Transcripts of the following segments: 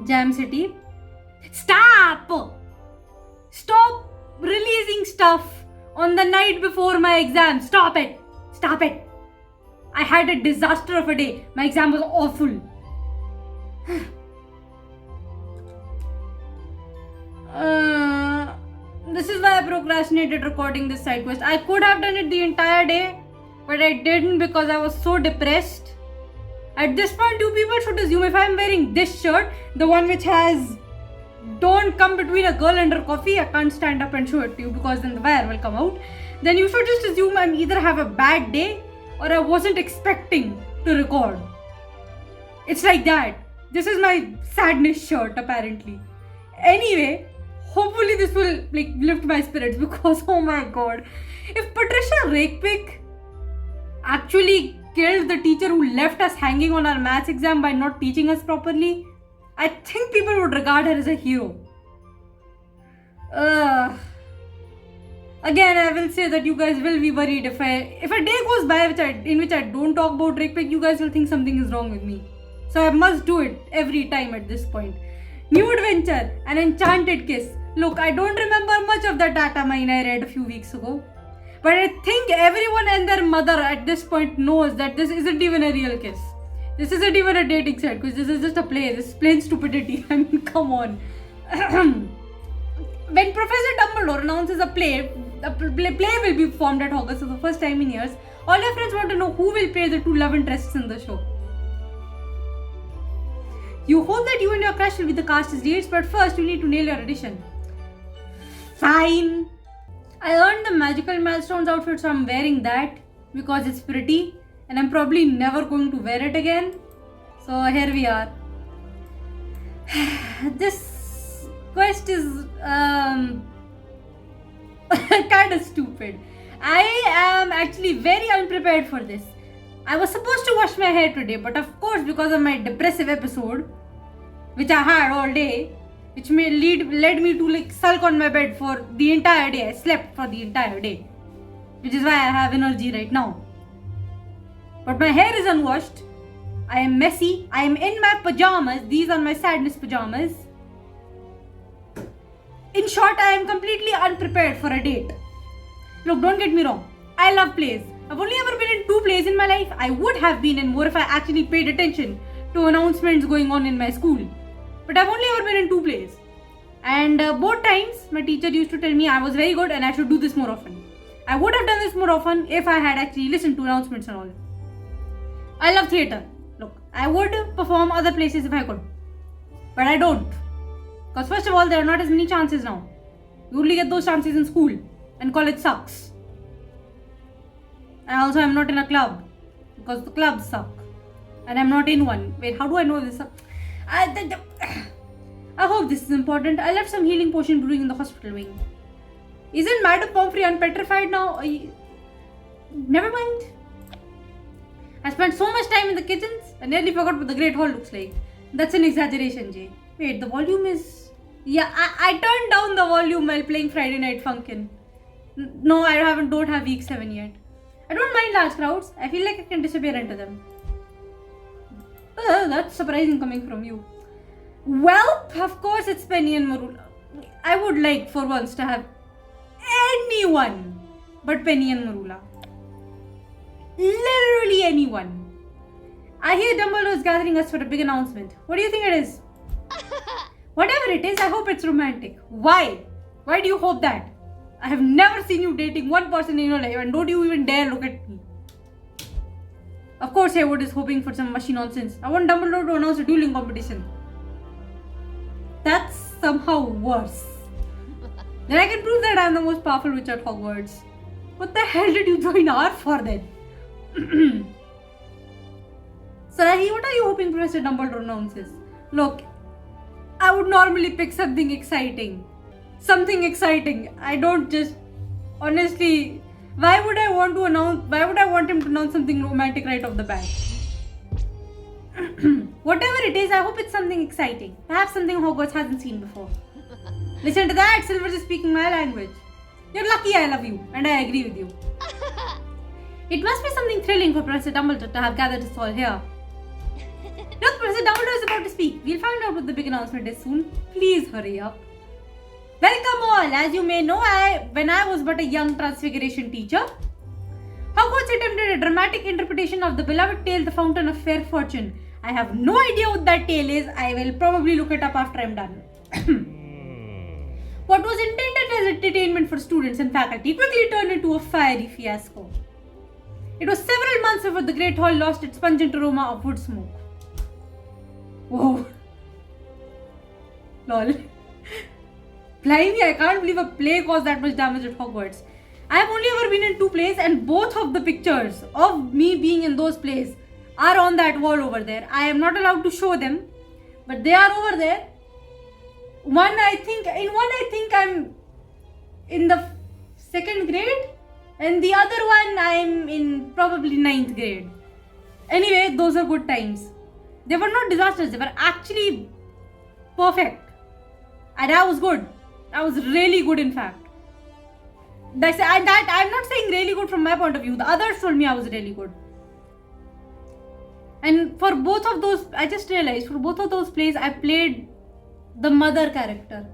Jam City. Stop releasing stuff on the night before my exam. Stop it. I had a disaster of a day. My exam was awful. This is why I procrastinated recording this side quest. I could have done it the entire day, but I didn't because I was so depressed. At this point, you people should assume if I'm wearing this shirt, the one which has "Don't come between a girl and her coffee," I can't stand up and show it to you because then the wire will come out. Then you should just assume I'm either have a bad day or I wasn't expecting to record. It's like that. This is my sadness shirt apparently. Anyway, hopefully this will lift my spirits because oh my god, if Patricia Rakepick actually killed the teacher who left us hanging on our maths exam by not teaching us properly, I think people would regard her as a hero. Again, I will say that you guys will be worried if a day goes by in which I don't talk about Rakepick, you guys will think something is wrong with me. So I must do it every time at this point. New adventure, an enchanted kiss. Look, I don't remember much of the data mine I read a few weeks ago. But I think everyone and their mother at this point knows that this isn't even a real kiss. This isn't even a dating set because this is just a play. This is plain stupidity. I mean, come on. When Professor Dumbledore announces a play, play will be formed at Hogwarts for the first time in years. All your friends want to know who will play the two love interests in the show. You hope that you and your crush will be the cast as leads, but first you need to nail your audition. Fine. I earned the magical milestones outfit, so I'm wearing that because it's pretty and I'm probably never going to wear it again. So here we are. This quest is kind of stupid. I am actually very unprepared for this. I was supposed to wash my hair today, but of course because of my depressive episode, which I had all day, which led me to sulk on my bed for the entire day. I slept for the entire day, which is why I have energy right now. But my hair is unwashed. I am messy. I am in my pajamas. These are my sadness pajamas. In short, I am completely unprepared for a date. Look, don't get me wrong. I love plays. I've only ever been in 2 plays in my life. I would have been in more if I actually paid attention to announcements going on in my school. But I've only ever been in 2 plays. And both times, my teacher used to tell me I was very good and I should do this more often. I would have done this more often if I had actually listened to announcements and all. I love theatre. Look, I would perform other places if I could. But I don't. Because first of all, there are not as many chances now. You only get those chances in school. And college sucks. And also, I'm not in a club. Because the clubs suck. And I'm not in one. Wait, how do I know this? I hope this is important. I left some healing potion brewing in the hospital wing. Isn't Madame Pomfrey unpetrified now? Never mind. I spent so much time in the kitchens, I nearly forgot what the Great Hall looks like. That's an exaggeration, Jay. Wait, the volume is... Yeah, I turned down the volume while playing Friday Night Funkin'. No, I don't have week 7 yet. I don't mind large crowds. I feel like I can disappear into them. That's surprising coming from you. Welp, of course it's Penny and Marula. I would like for once to have anyone but Penny and Marula. Literally anyone. I hear Dumbledore is gathering us for a big announcement. What do you think it is? Whatever it is, I hope it's romantic. Why? Why do you hope that? I have never seen you dating one person in your life and don't you even dare look at me. Of course Haywood is hoping for some mushy nonsense. I want Dumbledore to announce a dueling competition. That's somehow worse. Then I can prove that I am the most powerful witch at Hogwarts. What the hell did you join R for then? Sarahi, what are you hoping Professor Dumbledore announces? Look, I would normally pick something exciting. Something exciting. I don't just... Honestly, why would I want him to announce something romantic right off the bat? Whatever it is, I hope it's something exciting. Perhaps something Hogwarts hasn't seen before. Listen to that, Silver's is speaking my language. You're lucky I love you, and I agree with you. It must be something thrilling for Professor Dumbledore to have gathered us all here. Look, Professor Dumbledore is about to speak. We'll find out what the big announcement is soon. Please hurry up. Welcome all. As you may know, when I was but a young transfiguration teacher, Hogwarts attempted a dramatic interpretation of the beloved tale, The Fountain of Fair Fortune. I have no idea what that tale is. I will probably look it up after I'm done. What was intended as entertainment for students and faculty quickly turned into a fiery fiasco. It was several months before the Great Hall lost its pungent aroma of wood smoke. Whoa. Lol. Blimey, I can't believe a play caused that much damage at Hogwarts. I have only ever been in 2 plays, and both of the pictures of me being in those plays are on that wall over there. I am not allowed to show them, but they are over there. One I think I'm in the 2nd grade, and the other one I'm in probably 9th grade. Anyway, those are good times. They were not disasters, they were actually perfect. And I was good. I was really good, in fact. I'm not saying really good from my point of view. The others told me I was really good. And for both of those, I just realized, for both of those plays, I played the mother character.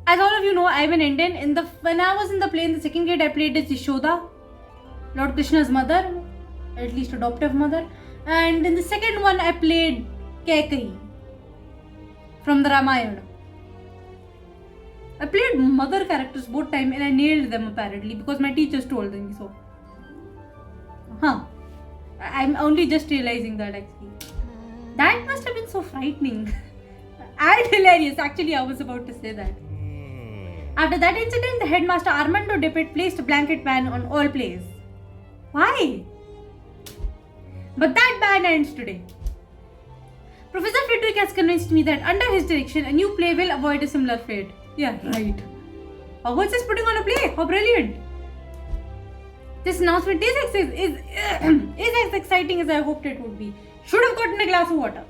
As all of you know, I'm an Indian. When I was in the play in the 2nd grade, I played as Yashoda, Lord Krishna's mother, at least adoptive mother. And in the 2nd one, I played Kaikeyi from the Ramayana. I played mother characters both times and I nailed them apparently because my teachers told me so. I'm only just realizing that actually. That must have been so frightening. And hilarious. Actually, I was about to say that. After that incident, the headmaster Armando Depet placed a blanket ban on all plays. Why? But that ban ends today. Professor Flitwick has convinced me that under his direction, a new play will avoid a similar fate. Yeah, right. Hogwarts is putting on a play. How brilliant. This announcement is as exciting as I hoped it would be. Should have gotten a glass of water.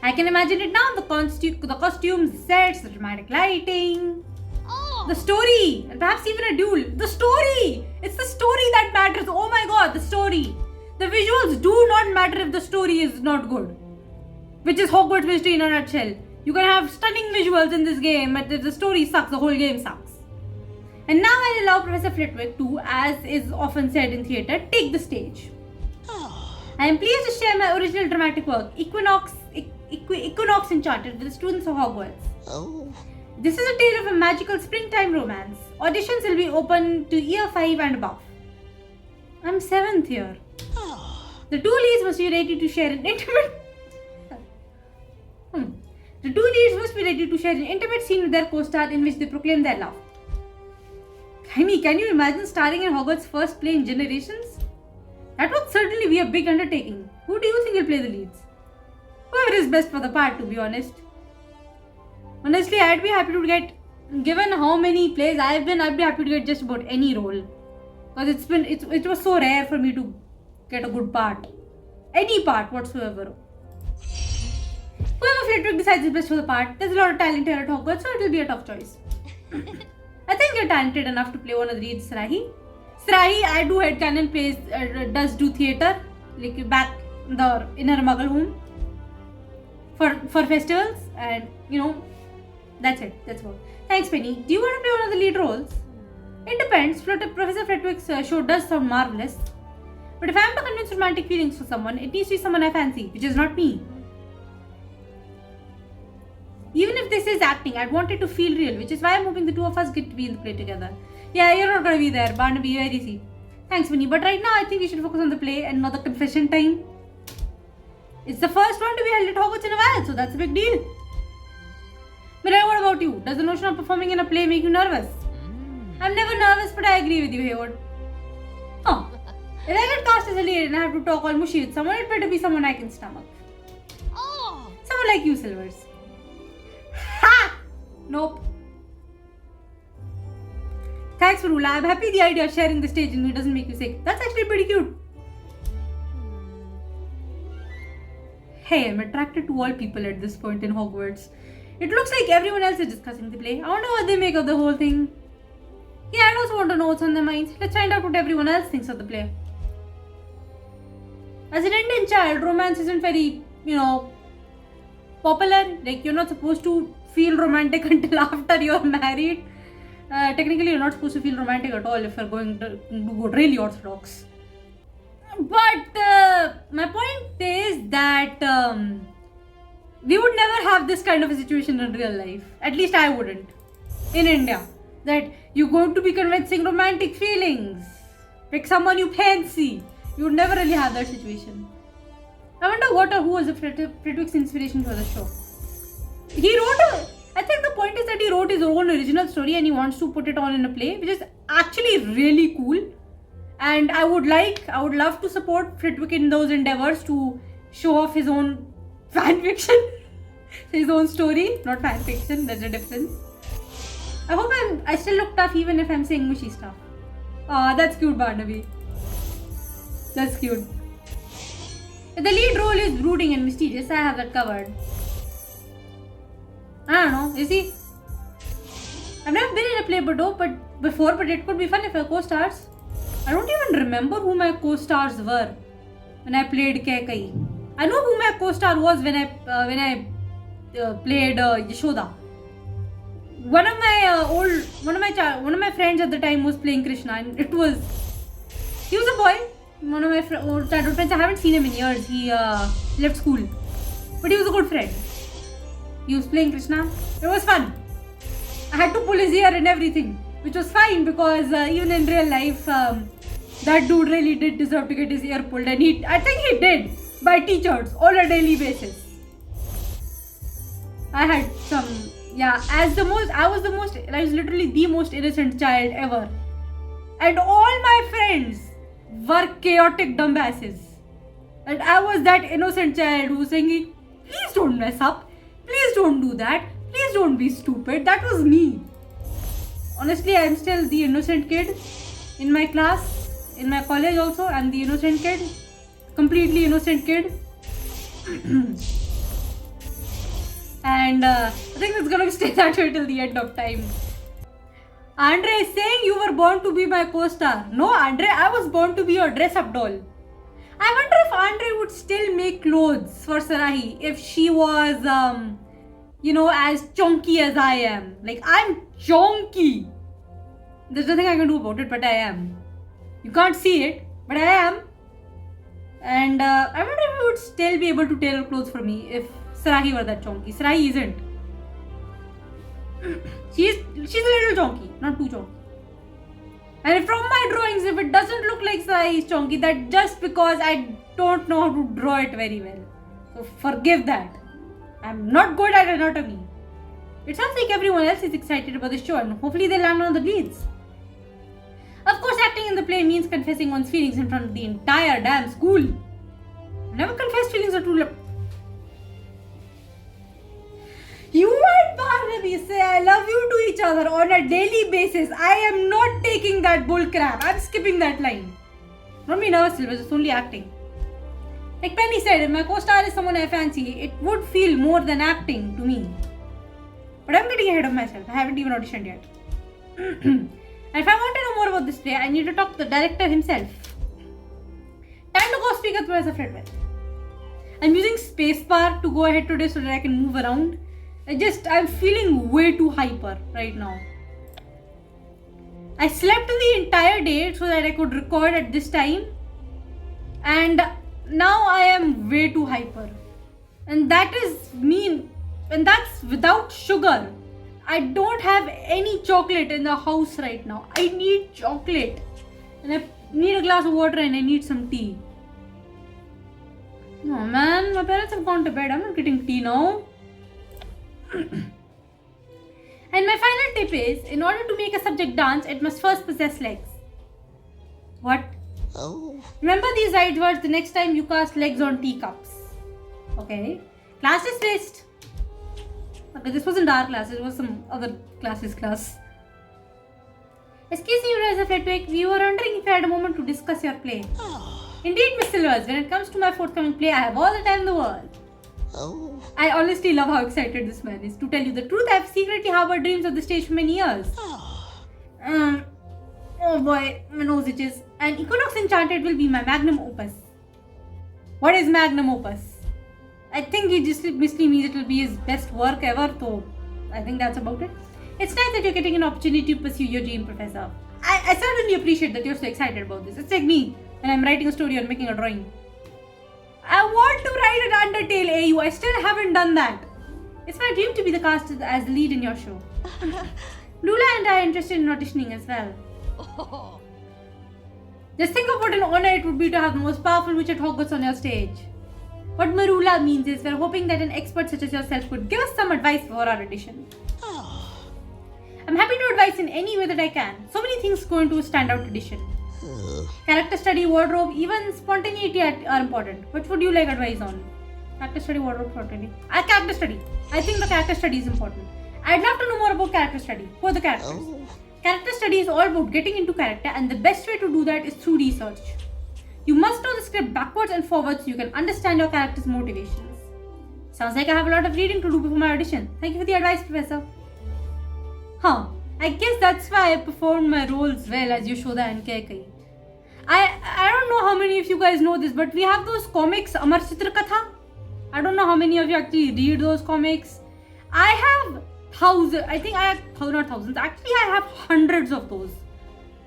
I can imagine it now. The costumes, the sets, the dramatic lighting. The story. And perhaps even a duel. The story. It's the story that matters. Oh my god, the story. The visuals do not matter if the story is not good. Which is Hogwarts mystery in a nutshell. You can have stunning visuals in this game, but if the story sucks, the whole game sucks. And now I'll allow Professor Flitwick to, as is often said in theatre, take the stage. I am pleased to share my original dramatic work, Equinox Enchanted, with the students of Hogwarts. This is a tale of a magical springtime romance. Auditions will be open to year 5 and above. I'm 7th year. The 2 leads must be ready to share an intimate... The 2 leads must be ready to share an intimate scene with their co-star in which they proclaim their love. Can you imagine starring in Hogwarts' first play in generations? That would certainly be a big undertaking. Who do you think will play the leads? Whoever is best for the part, to be honest. Honestly, I'd be happy to get, given how many plays I've been, I'd be happy to get just about any role. Because it was so rare for me to get a good part. Any part whatsoever. Whoever Flitwick decides is best for the part, there's a lot of talent here at Hogwarts, so it will be a tough choice. I think you're talented enough to play one of the leads, Srahi. Srahi, I do headcanon plays, does do theatre, like back in her muggle home for festivals, and that's it. That's all. Thanks, Penny. Do you want to play one of the lead roles? It depends. Professor Flitwick's show does sound marvelous, but if I am to convince romantic feelings for someone, it needs to be someone I fancy, which is not me. Even if this is acting, I'd want it to feel real, which is why I'm hoping the 2 of us get to be in the play together. Yeah, you're not gonna be there, Barnaby, very easy. Thanks, Winnie, but right now I think we should focus on the play and not the confession time. It's the first one to be held at Hogwarts in a while, so that's a big deal. Mirai, what about you? Does the notion of performing in a play make you nervous? I'm never nervous, but I agree with you, Hayward. If I get cast as a lead and I have to talk all mushy with someone, it better be someone I can stomach. Someone like you, Silvers. Ha! Nope. Thanks, Rula. I'm happy the idea of sharing the stage with me doesn't make you sick. That's actually pretty cute. Hey, I'm attracted to all people at this point in Hogwarts. It looks like everyone else is discussing the play. I wonder what they make of the whole thing. Yeah, I also want to know what's on their minds. Let's find out what everyone else thinks of the play. As an Indian child, romance isn't very, popular. Like, you're not supposed to feel romantic until after you're married. Technically, you're not supposed to feel romantic at all if you're going to go really orthodox. But my point is that we would never have this kind of a situation in real life. At least I wouldn't. In India. That you're going to be convincing romantic feelings. Like someone you fancy. You would never really have that situation. I wonder what or who was Frederick's inspiration for the show. I think the point is that he wrote his own original story and he wants to put it on in a play, which is actually really cool. And I would love to support Frederick in those endeavors to show off his own fan fiction, his own story, not fan fiction. There's a difference. I hope I still look tough even if I'm saying mushy stuff. Aw, that's cute, Barnaby. That's cute. If the lead role is brooding and mysterious, I have that covered. I don't know, you see? I've never been in a play before, but it could be fun if I co-stars. I don't even remember who my co-stars were when I played Kekai. I know who my co-star was when I played Yashoda. One of my friends at the time was playing Krishna, and he was a boy. One of my old childhood friends. I haven't seen him in years. He left school, but he was a good friend. He was playing Krishna. It was fun. I had to pull his ear and everything, which was fine because even in real life, that dude really did deserve to get his ear pulled, and I think he did by teachers on a daily basis. I had some, I was literally the most innocent child ever, and all my friends were chaotic dumbasses, and I was that innocent child who was saying, "Please don't mess up. Please don't do that. Please don't be stupid." That was me. Honestly, I'm still the innocent kid in my class, in my college also. I'm the innocent kid. Completely innocent kid. And I think it's gonna stay that way till the end of time. Andre is saying you were born to be my co-star. No, Andre, I was born to be your dress-up doll. I wonder if Andre would still make clothes for Sarahi if she was, as chonky as I am. Like, I'm chonky. There's nothing I can do about it, but I am. You can't see it, but I am. And I wonder if he would still be able to tailor clothes for me if Sarahi were that chonky. Sarahi isn't. She's a little chonky, not too chonky. And from my drawings, if it doesn't look like Sarahi is chonky, that's just because I don't know how to draw it very well. So forgive that. I'm not good at anatomy. It sounds like everyone else is excited about the show, and hopefully they land on the leads. Of course, acting in the play means confessing one's feelings in front of the entire damn school. I've never confessed feelings to true love. You and Barnaby say I love you to each other on a daily basis. I am not taking that bull crap. I'm skipping that line. Don't be nervous, Silver. It's only acting. Like Penny said, if my co-star is someone I fancy, it would feel more than acting to me. But I'm getting ahead of myself. I haven't even auditioned yet. And if I want to know more about this play, I need to talk to the director himself. Time to go speak at Professor Fredwell. I'm using spacebar to go ahead today so that I can move around. I'm feeling way too hyper right now. I slept the entire day so that I could record at this time. And now I am way too hyper. And that is mean. And that's without sugar. I don't have any chocolate in the house right now. I need chocolate. And I need a glass of water and I need some tea. Oh man, my parents have gone to bed. I'm not getting tea now. And my final tip is, in order to make a subject dance, it must first possess legs. What? Oh. Remember these right words the next time you cast legs on teacups. Okay. Class dismissed. Okay, this wasn't our class, it was some other class's class. Excuse me, Professor Fredwick, we were wondering if you had a moment to discuss your play. Oh. Indeed, Miss Silvers, when it comes to my forthcoming play, I have all the time in the world. Oh. I honestly love how excited this man is. To tell you the truth, I have secretly harbored dreams of the stage for many years. Oh boy, my nose itches. And Equinox Enchanted will be my magnum opus. What is magnum opus? I think he just basically means it will be his best work ever, so I think that's about it. It's nice that you're getting an opportunity to pursue your dream, Professor. I certainly appreciate that you're so excited about this. It's like me when I'm writing a story or making a drawing. I want to write an Undertale AU. I still haven't done that. It's my dream to be the cast as the lead in your show. Lula and I are interested in auditioning as well. Just think of what an honor it would be to have the most powerful witch at Hogwarts on your stage. What Marula means is we're hoping that an expert such as yourself could give us some advice for our audition. I'm happy to advise in any way that I can. So many things go into a standout audition. Character study, wardrobe, even spontaneity are important. Which would you like advice on? Character study, wardrobe, spontaneity. Character study. I think the character study is important. I'd love to know more about character study. Who are the characters? Character study is all about getting into character, and the best way to do that is through research. You must know the script backwards and forwards so you can understand your character's motivations. Sounds like I have a lot of reading to do before my audition. Thank you for the advice, Professor. I guess that's why I performed my roles well as Yashoda and Kaikai. I don't know how many of you guys know this, but we have those comics, Amar Chitra Katha. I don't know how many of you actually read those comics. I have thousands, I think I have not thousands, actually I have hundreds of those.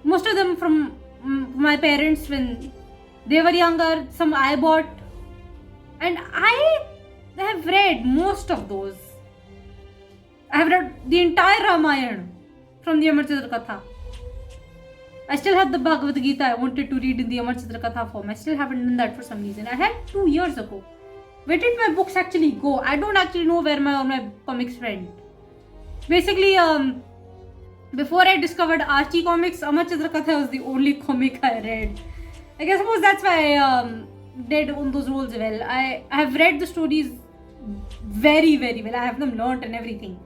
Most of them from my parents when they were younger, some I bought. And I have read most of those. I have read the entire Ramayana from the Amar Chitra Katha. I still have the Bhagavad Gita I wanted to read in the Amar Chitra Katha form. I still haven't done that for some reason. I had 2 years ago. Where did my books actually go? I don't actually know where my comics went. Basically, before I discovered Archie comics, Amar Chitra Katha was the only comic I read. I suppose that's why I did on those roles well. I have read the stories very, very well. I have them learnt and everything.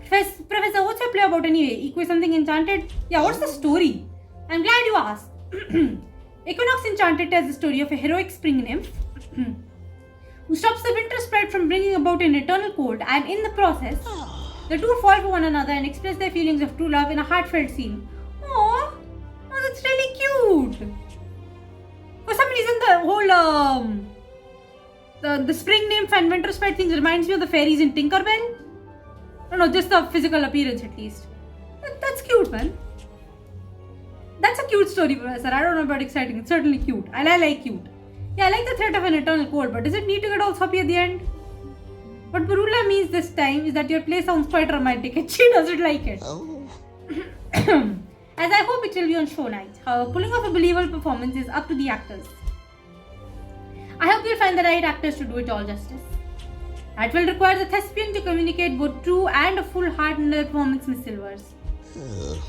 Professor, what's your play about anyway? Equal something Enchanted? Yeah, what's the story? I'm glad you asked. Equinox Enchanted tells the story of a heroic spring nymph who stops the winter sprite from bringing about an eternal cold, and in the process, the two fall for one another and express their feelings of true love in a heartfelt scene. Aww, that's really cute. For some reason, the whole the spring nymph and winter sprite thing reminds me of the fairies in Tinkerbell. No, just the physical appearance at least. That's cute, man. That's a cute story, Professor. I don't know about exciting. It's certainly cute. And I like cute. Yeah, I like the threat of an eternal cold, but does it need to get all soppy at the end? What Barula means this time is that your play sounds quite romantic and she doesn't like it. As I hope it will be on show night. However, pulling off a believable performance is up to the actors. I hope you'll find the right actors to do it all justice. It will require the thespian to communicate both true and a full heart in their performance, Miss Silvers.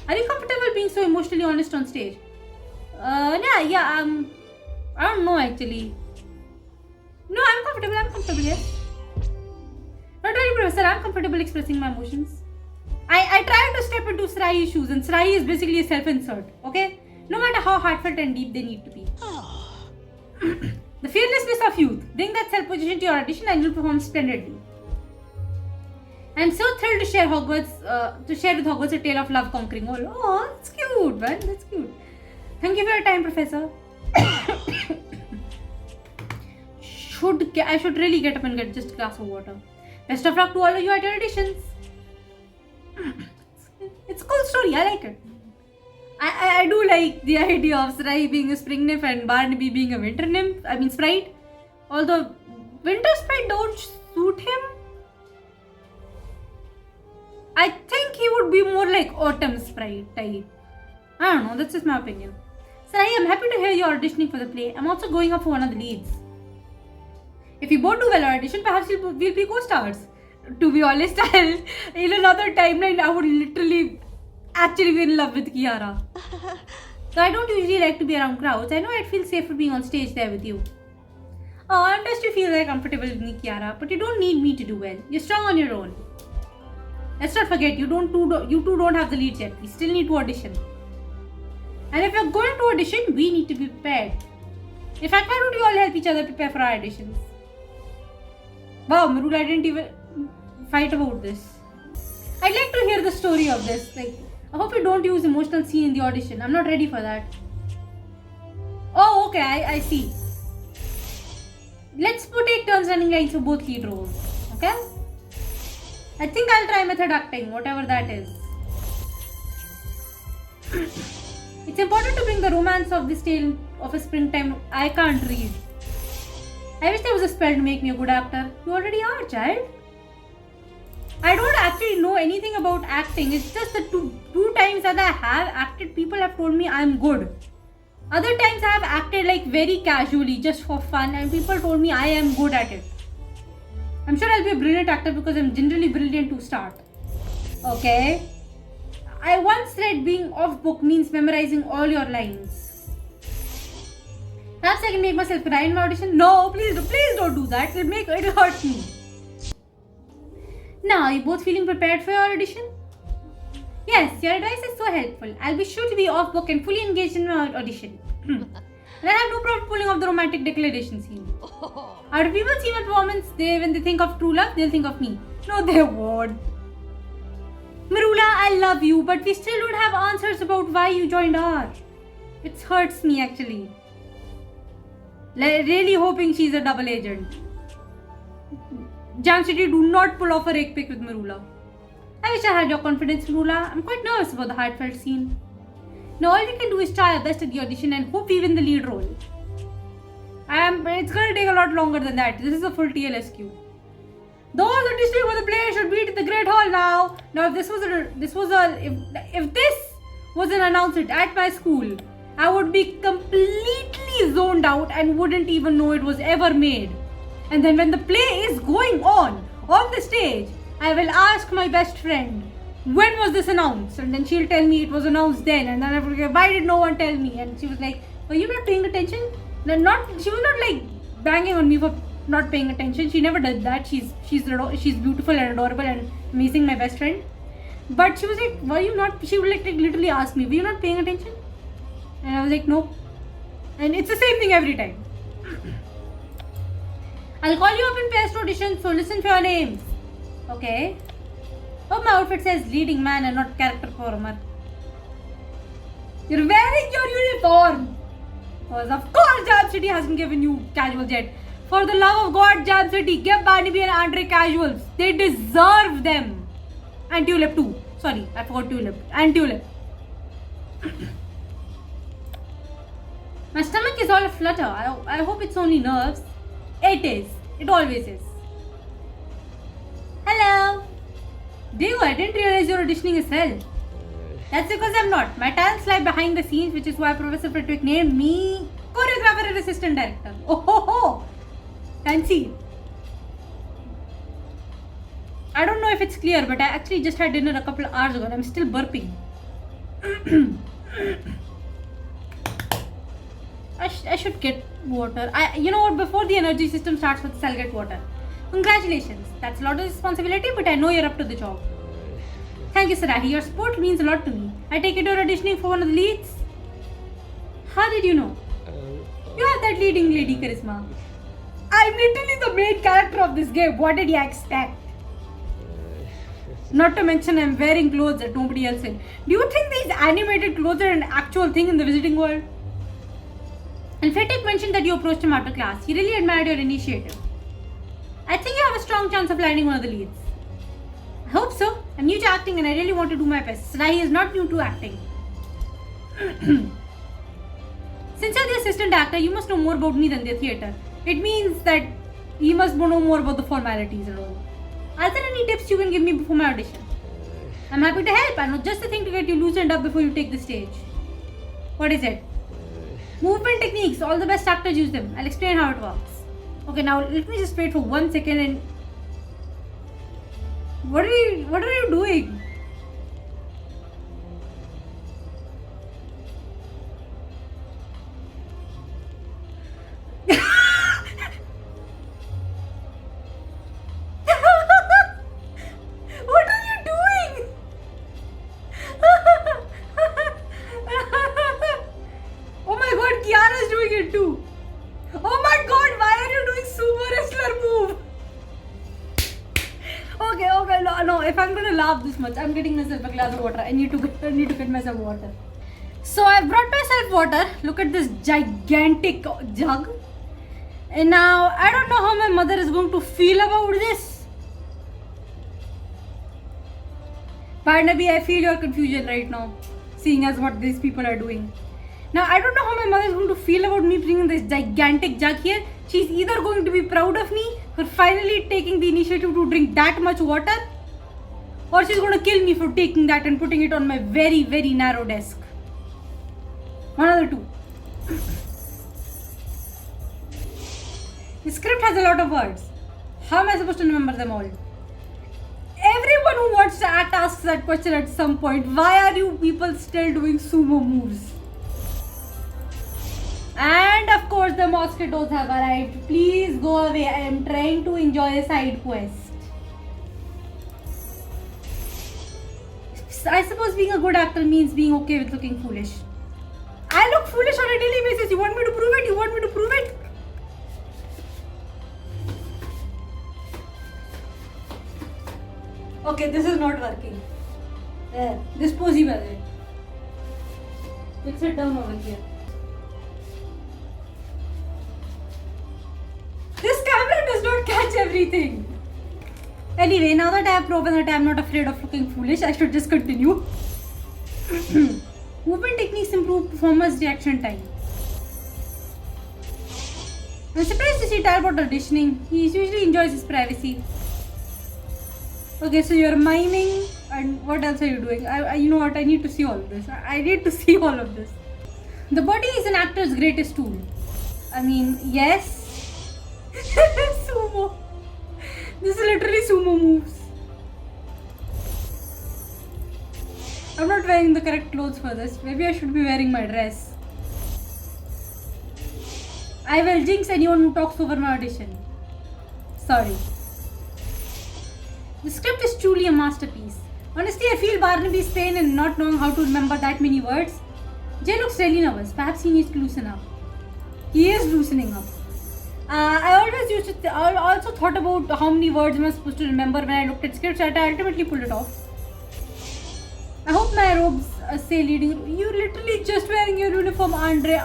Are you comfortable being so emotionally honest on stage? I don't know actually. No, I'm comfortable, yes. Not really, Professor, I'm comfortable expressing my emotions. I try to step into Srai's shoes, and Srai is basically a self-insert, okay? No matter how heartfelt and deep they need to be. The fearlessness of youth. Bring that self-position to your audition and you'll perform splendidly. I'm so thrilled to share with Hogwarts a tale of love conquering all. Oh, that's cute, man. That's cute. Thank you for your time, Professor. I should really get up and get just a glass of water. Best of luck to all of you at your auditions. It's a cool story. I like it. I do like the idea of Srai being a spring nymph and Barnaby being a winter nymph. I mean sprite. Although winter sprite don't suit him. I think he would be more like autumn sprite type. I don't know. That's just my opinion. Srai, I'm happy to hear you're auditioning for the play. I'm also going up for one of the leads. If you both do well at audition, perhaps we'll be co-stars. To be honest, in another timeline, I would literally actually be in love with Kiara. So I don't usually like to be around crowds. I know I'd feel safer being on stage there with you. Oh, I'm just to feel like comfortable with me, Kiara, but you don't need me to do well. You're strong on your own. Let's not forget, you two don't have the leads yet. We still need to audition. And if you're going to audition, we need to be prepared. In fact, why don't we all help each other prepare for our auditions? Wow, Marula, I didn't even fight about this. I'd like to hear the story of this. I hope you don't use emotional scene in the audition. I'm not ready for that. Oh, okay, I see. Let's take turns running lines for both lead roles. Okay? I think I'll try method acting, whatever that is. It's important to bring the romance of this tale of a springtime. I can't read. I wish there was a spell to make me a good actor. You already are, child. I don't actually know anything about acting. It's just the two times that I have acted, people have told me I'm good. Other times I have acted like very casually, just for fun, and people told me I am good at it. I'm sure I'll be a brilliant actor because I'm generally brilliant to start. Okay. I once read being off book means memorizing all your lines. Perhaps I can make myself cry in my audition. No, please don't do that. It'll hurt me. Now, are you both feeling prepared for your audition? Yes, your advice is so helpful. I'll be sure to be off book and fully engaged in my audition. And I have no problem pulling off the romantic declaration scene. How do people see my performance? When they think of true love, they'll think of me. No, they won't. Marula, I love you, but we still don't have answers about why you joined R. It hurts me actually. Really hoping she's a double agent. Jam City, do not pull off a rake pick with Marula. I wish I had your confidence, Marula. I'm quite nervous about the heartfelt scene. Now all we can do is try our best at the audition and hope we win the lead role. It's gonna take a lot longer than that. This is a full TLSQ. Those auditioning for the play should be at the Great Hall now. Now, if this was an announcement at my school, I would be completely zoned out and wouldn't even know it was ever made. And then when the play is going on the stage, I will ask my best friend, when was this announced? And then she'll tell me it was announced then. And then I will go, why did no one tell me? And she was like, were you not paying attention? She was not like banging on me for not paying attention. She never did that. She's beautiful and adorable and amazing, my best friend. But she was like, were you not? She would like literally ask me, were you not paying attention? And I was like, no. And it's the same thing every time. I'll call you up in past audition, so listen for your names. Okay. Oh, my outfit says leading man and not character performer. You're wearing your uniform. Because of course Jam City hasn't given you casuals yet. For the love of God, Jam City, give Barnaby and Andre casuals. They deserve them. And Tulip too. Sorry, I forgot Tulip. And Tulip. My stomach is all aflutter. I hope it's only nerves. It is. It always is. Hello. Diego, I didn't realize you're auditioning as well. That's because I'm not. My talents lie behind the scenes, which is why Professor Frederick named me choreographer and assistant director. Oh ho ho! Fancy. I don't know if it's clear, but I actually just had dinner a couple of hours ago and I'm still burping. I should get water. You know what? Before the energy system starts with this, I'll get water. Congratulations. That's a lot of responsibility, but I know you're up to the job. Thank you, Sarahi. Your support means a lot to me. I take it you're auditioning for one of the leads? How did you know? You have that leading lady charisma. I'm literally the main character of this game. What did you expect? Not to mention I'm wearing clothes that nobody else in. Do you think these animated clothes are an actual thing in the Wizarding world? And Frederick mentioned that you approached him after class. He really admired your initiative. I think you have a strong chance of landing one of the leads. I hope so. I'm new to acting and I really want to do my best. Sarahi is not new to acting. Since you're the assistant actor, you must know more about me than the theatre. It means that you must know more about the formalities and all. Are there any tips you can give me before my audition? I'm happy to help. I know just the thing to get you loosened up before you take the stage. What is it? Movement techniques. All the best actors use them. I'll explain how it works. Okay, now let me just wait for 1 second and... What are you doing? This much. I'm getting myself a glass of water. I need to get myself water. So I brought myself water. Look at this gigantic jug. And now, I don't know how my mother is going to feel about this. Barnaby, I feel your confusion right now, seeing as what these people are doing. Now, I don't know how my mother is going to feel about me bringing this gigantic jug here. She's either going to be proud of me for finally taking the initiative to drink that much water, or she's going to kill me for taking that and putting it on my very, very narrow desk. One of the two. The script has a lot of words. How am I supposed to remember them all? Everyone who wants to act asks that question at some point. Why are you people still doing sumo moves? And of course the mosquitoes have arrived. Please go away. I am trying to enjoy a side quest. I suppose being a good actor means being okay with looking foolish. I look foolish on a daily basis. You want me to prove it? You want me to prove it? Okay, this is not working. There, this pose ही बदले. Let's sit down over here. This camera does not catch everything. Anyway, now that I have proven that I am not afraid of looking foolish, I should just continue. Movement techniques improve performance reaction time. I'm surprised to see Talbot auditioning. He usually enjoys his privacy. Okay, so you're miming, and what else are you doing? You know what? I need to see all of this. I need to see all of this. The body is an actor's greatest tool. I mean, yes. Sumo. This is literally sumo moves. I'm not wearing the correct clothes for this. Maybe I should be wearing my dress. I will jinx anyone who talks over my audition. Sorry. The script is truly a masterpiece. Honestly, I feel Barnaby's pain in not knowing how to remember that many words. Jay looks really nervous. Perhaps he needs to loosen up. He is loosening up. I also thought about how many words am I supposed to remember when I looked at scripts, and I ultimately pulled it off. I hope my robes say leading. You're literally just wearing your uniform, Andre.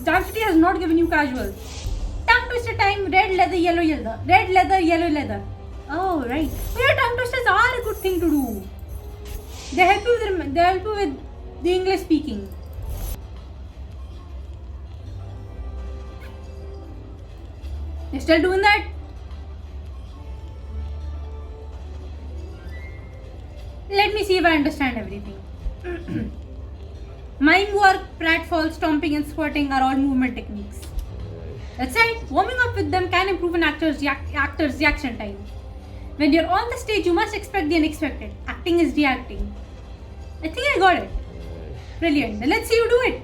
Dark City has not given you casual. Tongue twister time, red leather, yellow leather. Red leather, yellow leather. Oh, right. But yeah, tongue twisters are a good thing to do. They help you with the English speaking. You're still doing that? Let me see if I understand everything. Mime work, pratfall, stomping and squatting are all movement techniques. That's right, warming up with them can improve an actor's reaction time. When you're on the stage, you must expect the unexpected. Acting is reacting. I think I got it. Brilliant. Then let's see you do it.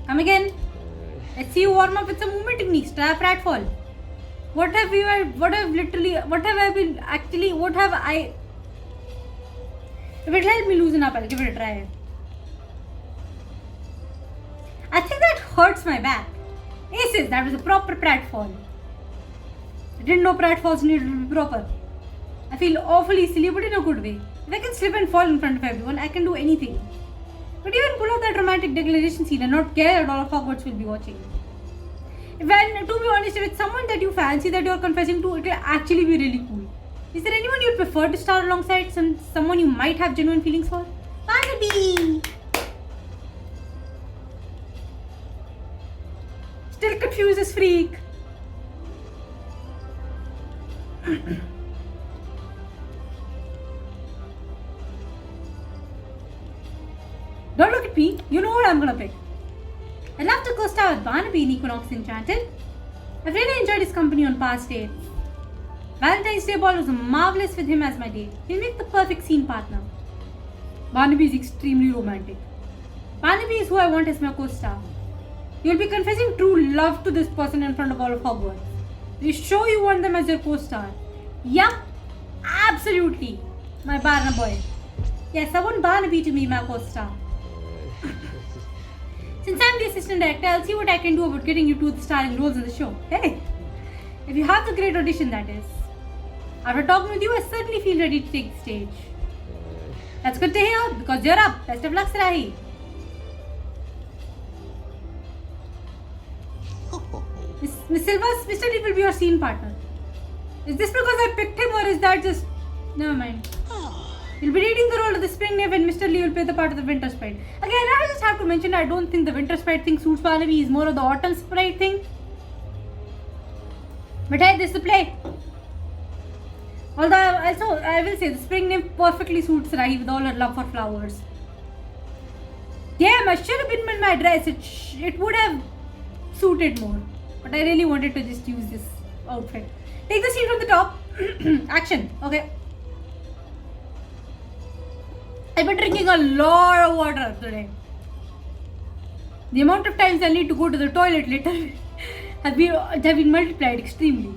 Come again. Let's see you warm up with some movement techniques. Try a pratfall. What have I... If it helped me loosen up, I'll give it a try. I think that hurts my back. Aces, that was a proper pratfall. I didn't know pratfalls needed to be proper. I feel awfully silly, but in a good way. If I can slip and fall in front of everyone, I can do anything. But even pull out that romantic declaration scene and not care that all of Hogwarts will be watching. Well, to be honest, if it's someone that you fancy that you're confessing to, it will actually be really cool. Is there anyone you'd prefer to star alongside? Someone you might have genuine feelings for? Barnaby! Still confused as freak. Don't look at me. You know what I'm gonna pick. I love to co-star with Barnaby in Equinox Enchanted. I've really enjoyed his company on past dates. Valentine's Day ball was marvelous with him as my date. He'll make the perfect scene partner. Barnaby is extremely romantic. Barnaby is who I want as my co-star. You'll be confessing true love to this person in front of all of Hogwarts. You sure you want them as your co-star? Yup, absolutely. My Barnaby boy. Yes, I want Barnaby to be my co-star. Since I'm the assistant director, I'll see what I can do about getting you two the starring roles in the show. Hey, if you have the great audition, that is. After talking with you, I certainly feel ready to take the stage. That's good to hear, because you're up. Best of luck, Sarahi. Miss Silva's Mr. Lee will be your scene partner. Is this because I picked him or is that just... Never mind. You'll be reading the role of the Spring Nymph and Mr. Lee will play the part of the Winter Sprite. Again, I just have to mention I don't think the Winter Sprite thing suits Barnaby. He's more of the Autumn Sprite thing. But hey, this is the play. Although also I will say the Spring Nymph perfectly suits Rahi with all her love for flowers. Damn, I should have been in my dress. It would have suited more. But I really wanted to just use this outfit. Take the scene from the top. Action. Okay. I've been drinking a lot of water today. The amount of times I need to go to the toilet later have been multiplied extremely.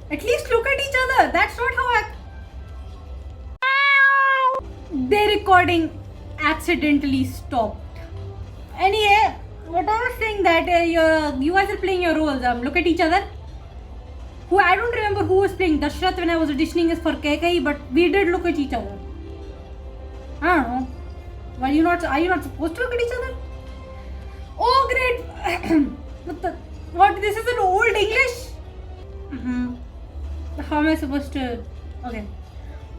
At least look at each other. That's not how the recording accidentally stopped. Anyway, what I was saying that you guys are playing your roles. Look at each other. I don't remember who was playing Dashrath when I was auditioning as for Kekai, but we did look at each other. I don't know. Are you not supposed to look at each other? Oh great! What? This is an old English? How am I supposed to... Okay.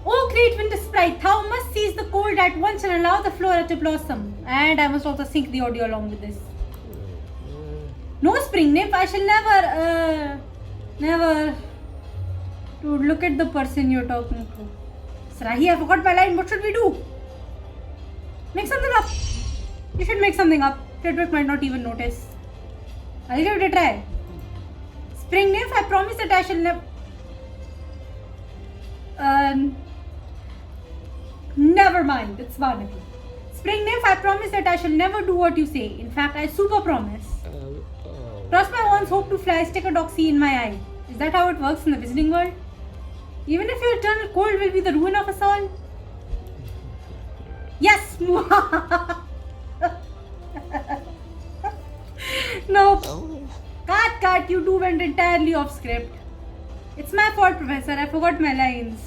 Oh great Winter Sprite, thou must seize the cold at once and allow the flora to blossom. And I must also sync the audio along with this. No Spring Nymph, I shall never. Dude, look at the person you're talking to. Sarahi, I forgot my line. What should we do? Make something up. You should make something up. Frederick might not even notice. I'll give it a try. Spring Nymph, I promise that I shall never... Never mind. It's Barnaby. Spring Nymph, I promise that I shall never do what you say. In fact, I super promise. Cross my once hope to fly, stick a doxy in my eye. Is that how it works in the Wizarding world? Even if your eternal cold will be the ruin of us all? Yes! Nope. Cut, you two went entirely off script. It's my fault, Professor. I forgot my lines.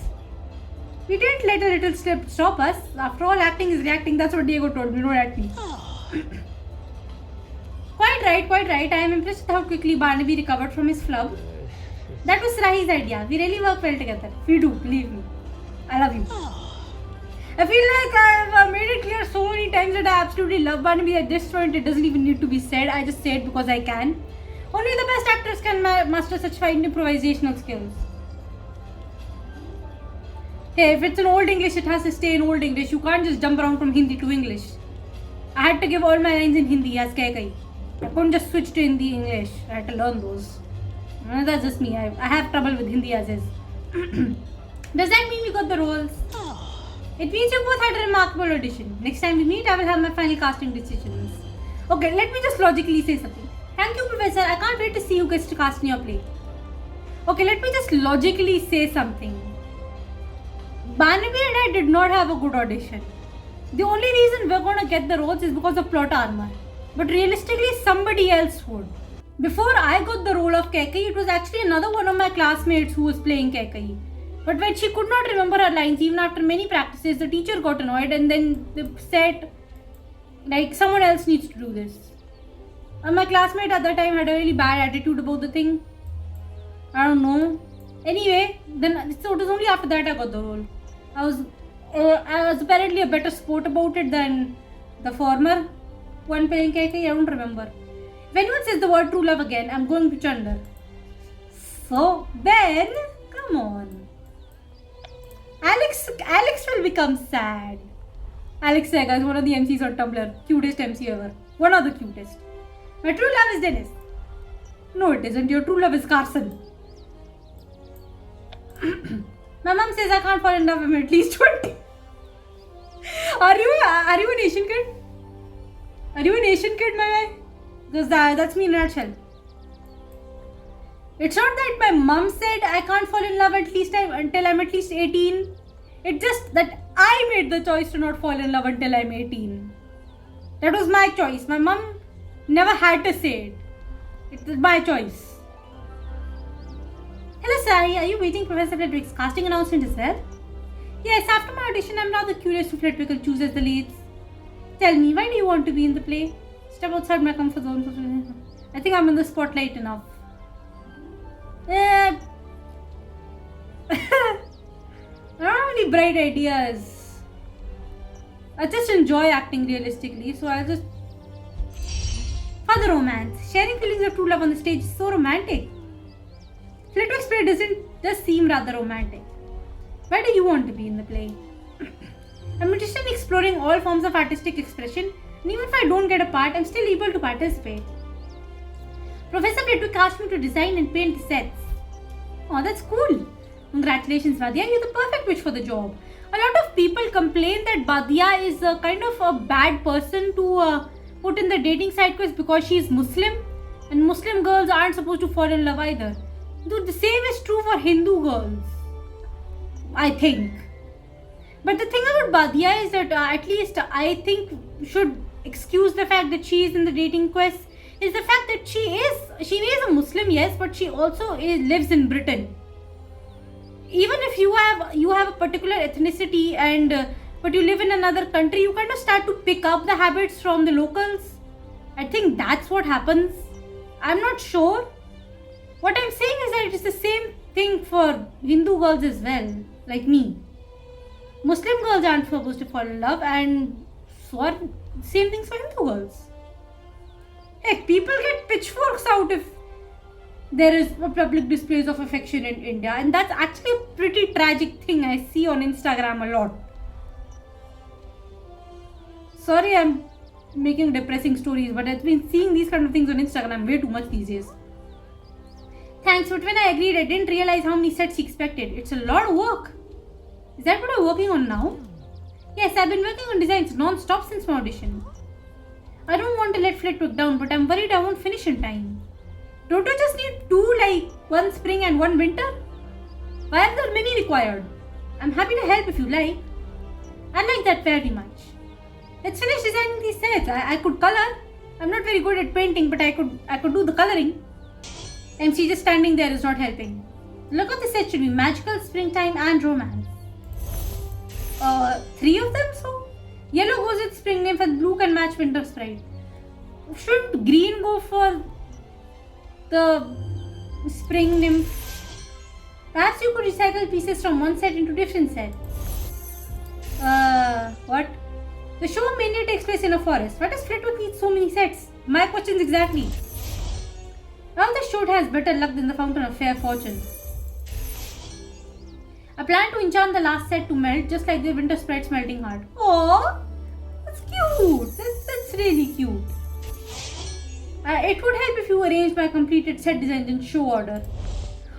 We didn't let a little slip stop us. After all, acting is reacting. That's what Diego told me. Don't at me. Quite right. I am impressed with how quickly Barnaby recovered from his flub. That was Rahi's idea. We really work well together. We do, believe me. I love you. I feel like I've made it clear so many times that I absolutely love Barnaby. At this point, it doesn't even need to be said. I just say it because I can. Only the best actors can master such fine improvisational skills. Hey, if it's in Old English, it has to stay in Old English. You can't just jump around from Hindi to English. I had to give all my lines in Hindi as Kekai. I couldn't just switch to Hindi English. I had to learn those. That's just me. I have trouble with Hindi as is. Does that mean we got the roles? It means you both had a remarkable audition. Next time we meet, I will have my final casting decisions. Okay, let me just logically say something. Thank you, Professor. I can't wait to see who gets to cast in your play. Okay, let me just logically say something. Barnaby and I did not have a good audition. The only reason we're going to get the roles is because of plot armor. But realistically, somebody else would. Before I got the role of Kekai, it was actually another one of my classmates who was playing Kekai. But when she could not remember her lines, even after many practices, the teacher got annoyed and then they said, like, someone else needs to do this. And my classmate at that time had a really bad attitude about the thing. I don't know. Anyway, then so it was only after that I got the role. I was apparently a better sport about it than the former one playing Kekai. I don't remember. If anyone says the word true love again, I'm going to chunder. So then, come on. Alex will become sad. Alex Sega is one of the MCs on Tumblr. Cutest MC ever. One of the cutest. My true love is Dennis. No, it isn't. Your true love is Carson. My mom says I can't fall in love when I'm at least 20. Are you an Asian kid? Are you an Asian kid, my guy? Because that's me in a nutshell. It's not that my mom said I can't fall in love until I'm at least 18. It's just that I made the choice to not fall in love until I'm 18. That was my choice. My mom never had to say it. It was my choice. Hello, Sari. Are you waiting for Professor Frederick's casting announcement as well? Yes, after my audition, I'm now the curious who Frederick will choose as the leads. Tell me, why do you want to be in the play? Step outside my comfort zone. I think I'm in the spotlight enough. I don't have any bright ideas. I just enjoy acting realistically, so I'll just... For the romance. Sharing feelings of true love on the stage is so romantic. Flitwick's play does seem rather romantic. Where do you want to be in the play? I'm interested in exploring all forms of artistic expression, and even if I don't get a part, I'm still able to participate. Professor Flitwick asked me to design and paint the sets. Oh, that's cool. Congratulations, Badia. You're the perfect witch for the job. A lot of people complain that Badia is a kind of a bad person to put in the dating side quest because she is Muslim, and Muslim girls aren't supposed to fall in love either. Dude, the same is true for Hindu girls, I think. But the thing about Badia is that at least I think should excuse the fact that she is in the dating quest is the fact that she is a Muslim, yes, but she also lives in Britain. Even if you have a particular ethnicity and but you live in another country, you kind of start to pick up the habits from the locals. I think that's what happens. I'm not sure. What I'm saying is that it's the same thing for Hindu girls as well, like me. Muslim girls aren't supposed to fall in love, and so are same things for Hindu girls. Heck, people get pitchforks out if there is a public displays of affection in India, and that's actually a pretty tragic thing I see on Instagram a lot. Sorry, I'm making depressing stories, but I've been seeing these kind of things on Instagram way too much these days. Thanks, but when I agreed, I didn't realize how many sets she expected. It's a lot of work. Is that what I'm working on now? Yes, I've been working on designs non-stop since my audition. I don't want to let Flitwick down, but I'm worried I won't finish in time. Don't you just need two, like one spring and one winter? Why are there many required? I'm happy to help if you like. I like that very much. Let's finish designing these sets. I could color. I'm not very good at painting, but I could do the coloring. MC just standing there is not helping. Look at the set should be magical, springtime, and romance. 3 of them, so? Yellow goes with spring nymph and blue can match winter sprite. Shouldn't green go for the spring nymph? Perhaps you could recycle pieces from one set into different sets. What? The show mainly takes place in a forest. Why does Flitwick need so many sets? My questions exactly. Now the shoot has better luck than the fountain of fair fortune. I plan to enchant the last set to melt just like the winter sprite's melting heart. Oh, that's cute. That's really cute. It would help if you arrange my completed set designs in show order.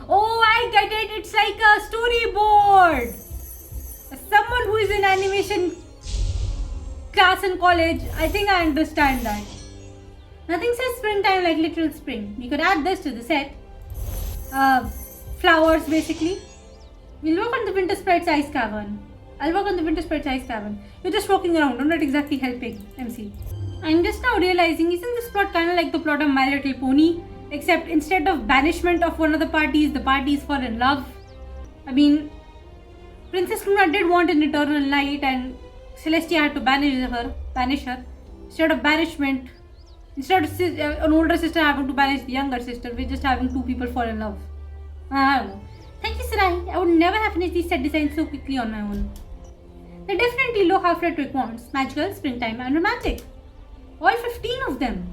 Oh, I get it. It's like a storyboard. As someone who is in animation class in college, I think I understand that. Nothing says springtime like literal spring. We could add this to the set. Flowers basically. We'll work on the winter sprite's ice cavern. I'll work on the winter sprite's ice cavern. You're just walking around. I'm not exactly helping, MC. I'm just now realizing, isn't this plot kind of like the plot of My Little Pony? Except instead of banishment of one of the parties fall in love. I mean, Princess Luna did want an eternal night and Celestia had to banish her. Instead of banishment, instead of an older sister having to banish the younger sister, we're just having two people fall in love. I don't know. Thank you, Sarai. I would never have finished these set designs so quickly on my own. They definitely look how Flitwick wants. Magical, springtime, and romantic. All 15 of them.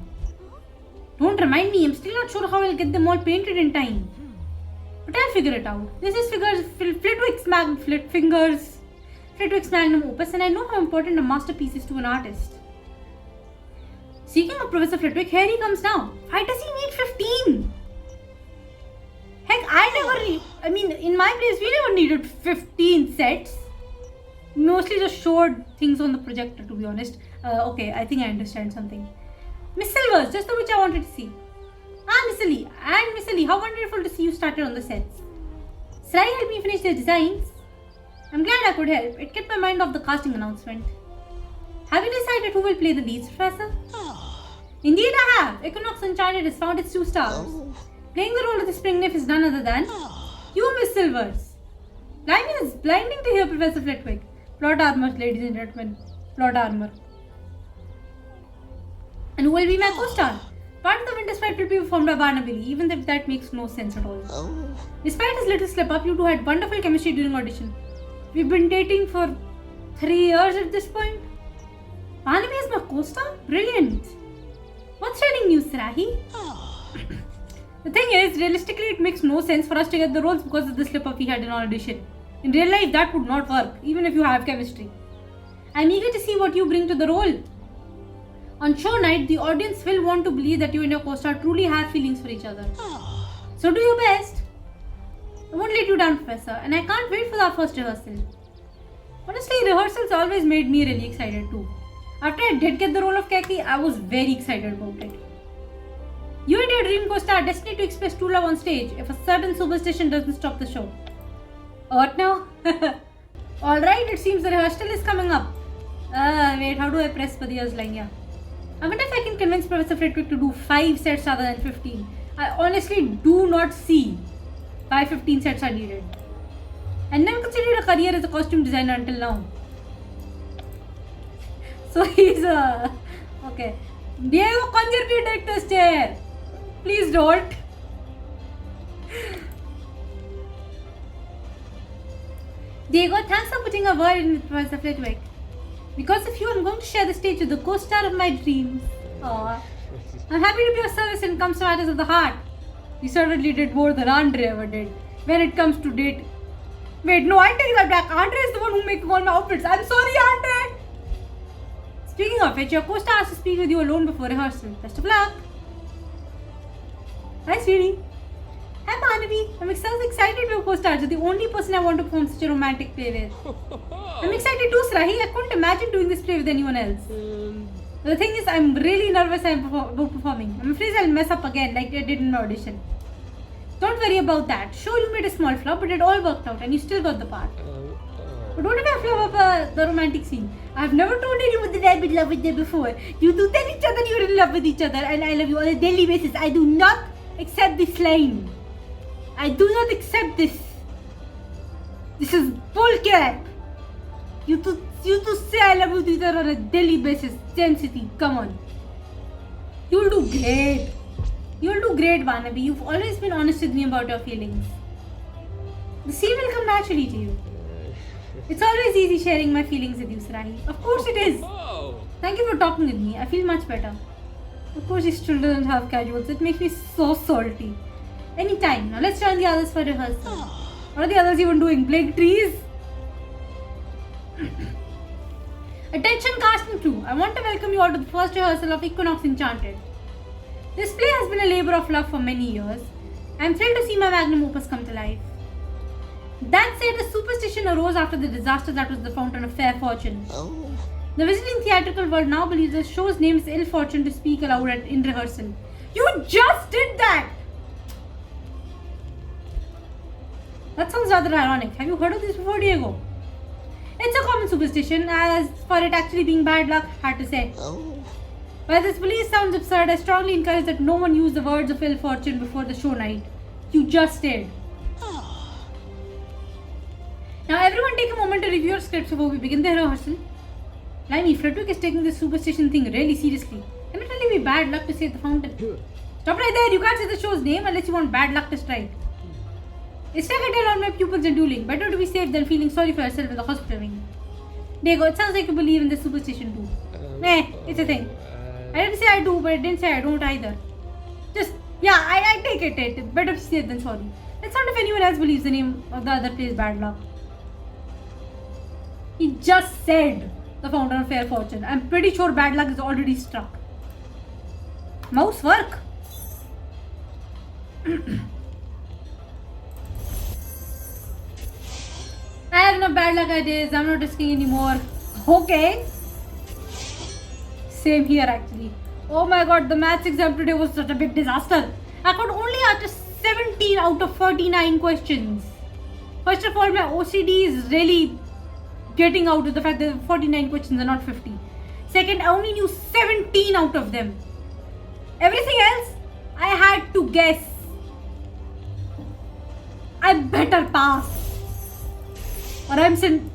Don't remind me, I'm still not sure how I'll get them all painted in time. But I'll figure it out. This is Flitwick's magnum opus, and I know how important a masterpiece is to an artist. Speaking of Professor Flitwick, here he comes now. Why does he need 15? Heck, in my place, we never needed 15 sets. Mostly just showed things on the projector, to be honest. Okay, I think I understand something. Miss Silvers, just the witch I wanted to see. Miss Ellie, how wonderful to see you started on the sets. Sarai helped me finish the designs. I'm glad I could help. It kept my mind off the casting announcement. Have you decided who will play the leads, Professor? Indeed I have. Equinox Enchanted has found its 2 stars. Playing the role of the spring nymph is none other than you, Miss Silvers. Blimey, it's blinding to hear Professor Flitwick. Plot armor, ladies and gentlemen. Plot armor. And who will be my co-star? Part of the winter sprite will be performed by Barnaby, even if that makes no sense at all. Despite his little slip up, you two had wonderful chemistry during audition. We've been dating for 3 years at this point. Barnaby is my co-star? Brilliant. What's trending news, Sarahi? The thing is, realistically, it makes no sense for us to get the roles because of the slip up we had in audition. In real life, that would not work, even if you have chemistry. I'm eager to see what you bring to the role. On show night, the audience will want to believe that you and your co-star truly have feelings for each other. So do your best. I won't let you down, Professor, and I can't wait for our first rehearsal. Honestly, rehearsals always made me really excited too. After I did get the role of Keki, I was very excited about it. You and your dream co-star are destined to express true love on stage if a certain superstition doesn't stop the show. What now? Alright, it seems the rehearsal is coming up. Wait, how do I press for the line? Yeah. I wonder if I can convince Professor Flitwick to do 5 sets rather than 15. I honestly do not see why 15 sets are needed. I never considered a career as a costume designer until now. So he's okay. Diego, conjure the director's chair. Please don't. Diego, thanks for putting a word in with Professor Flitwick. Because of you, I'm going to share the stage with the co-star of my dreams. Aww. I'm happy to be of service when it comes to matters of the heart. You certainly did more than Andre ever did. When it comes to date. Wait, no, I take that back. Andre is the one who makes all my outfits. I'm sorry, Andre. Speaking of which, your co-star has to speak with you alone before rehearsal. Best of luck. Hi, sweetie. Hi, Barnaby. I'm so excited to be your co-star. You're the only person I want to perform such a romantic play with. I'm excited too, Srahi. I couldn't imagine doing this play with anyone else. The thing is, I'm really nervous about performing. I'm afraid I'll mess up again like I did in my audition. Don't worry about that. Sure, you made a small flop, but it all worked out and you still got the part. But what if I flop up the romantic scene? I've never told anyone that I'm in love with them before. You do tell each other you're in love with each other and I love you on a daily basis. I do not accept this line. I do not accept this. This is bullcrap. You two say I love you to each other on a daily basis. Same city. Come on. You'll do great. You'll do great, Barnaby. You've always been honest with me about your feelings. The scene will come naturally to you. It's always easy sharing my feelings with you, Sarahi. Of course it is. Thank you for talking with me. I feel much better. Of course he still doesn't have casuals. It makes me so salty. Anytime. Now let's join the others for rehearsal. What are the others even doing? Playing trees? Attention cast and crew. I want to welcome you all to the first rehearsal of Equinox Enchanted. This play has been a labor of love for many years. I am thrilled to see my magnum opus come to life. That said, a superstition arose after the disaster that was the fountain of fair fortune. The visiting theatrical world now believes the show's name is ill fortune to speak aloud in rehearsal. You just did that! That sounds rather ironic. Have you heard of this before, Diego? It's a common superstition, as for it actually being bad luck, hard to say. While this belief sounds absurd, I strongly encourage that no one use the words of ill fortune before the show night. You just did. Now everyone take a moment to review your scripts before we begin the rehearsal. Limey, Flitwick is taking this superstition thing really seriously. Can it really be bad luck to save the fountain? Stop right there, you can't say the show's name unless you want bad luck to strike. It's like I tell all my pupils in dueling, better to be safe than feeling sorry for yourself in the hospital wing. Diego, it sounds like you believe in this superstition too. It's a thing. I didn't say I do, but I didn't say I don't either. Just, yeah, I take it. It's better to be safe than sorry. Let's not if anyone else believes the name of the other place bad luck. He just said the fountain of fair fortune. I'm pretty sure bad luck is already struck. Mouse work. I have enough bad luck ideas. I'm not risking anymore. Okay. Same here actually. Oh my god, the maths exam today was such a big disaster. I could only answer 17 out of 49 questions. First of all, my OCD is really getting out of the fact that 49 questions are not 50. Second, I only knew 17 out of them. Everything else, I had to guess. I better pass. Or I'm saying,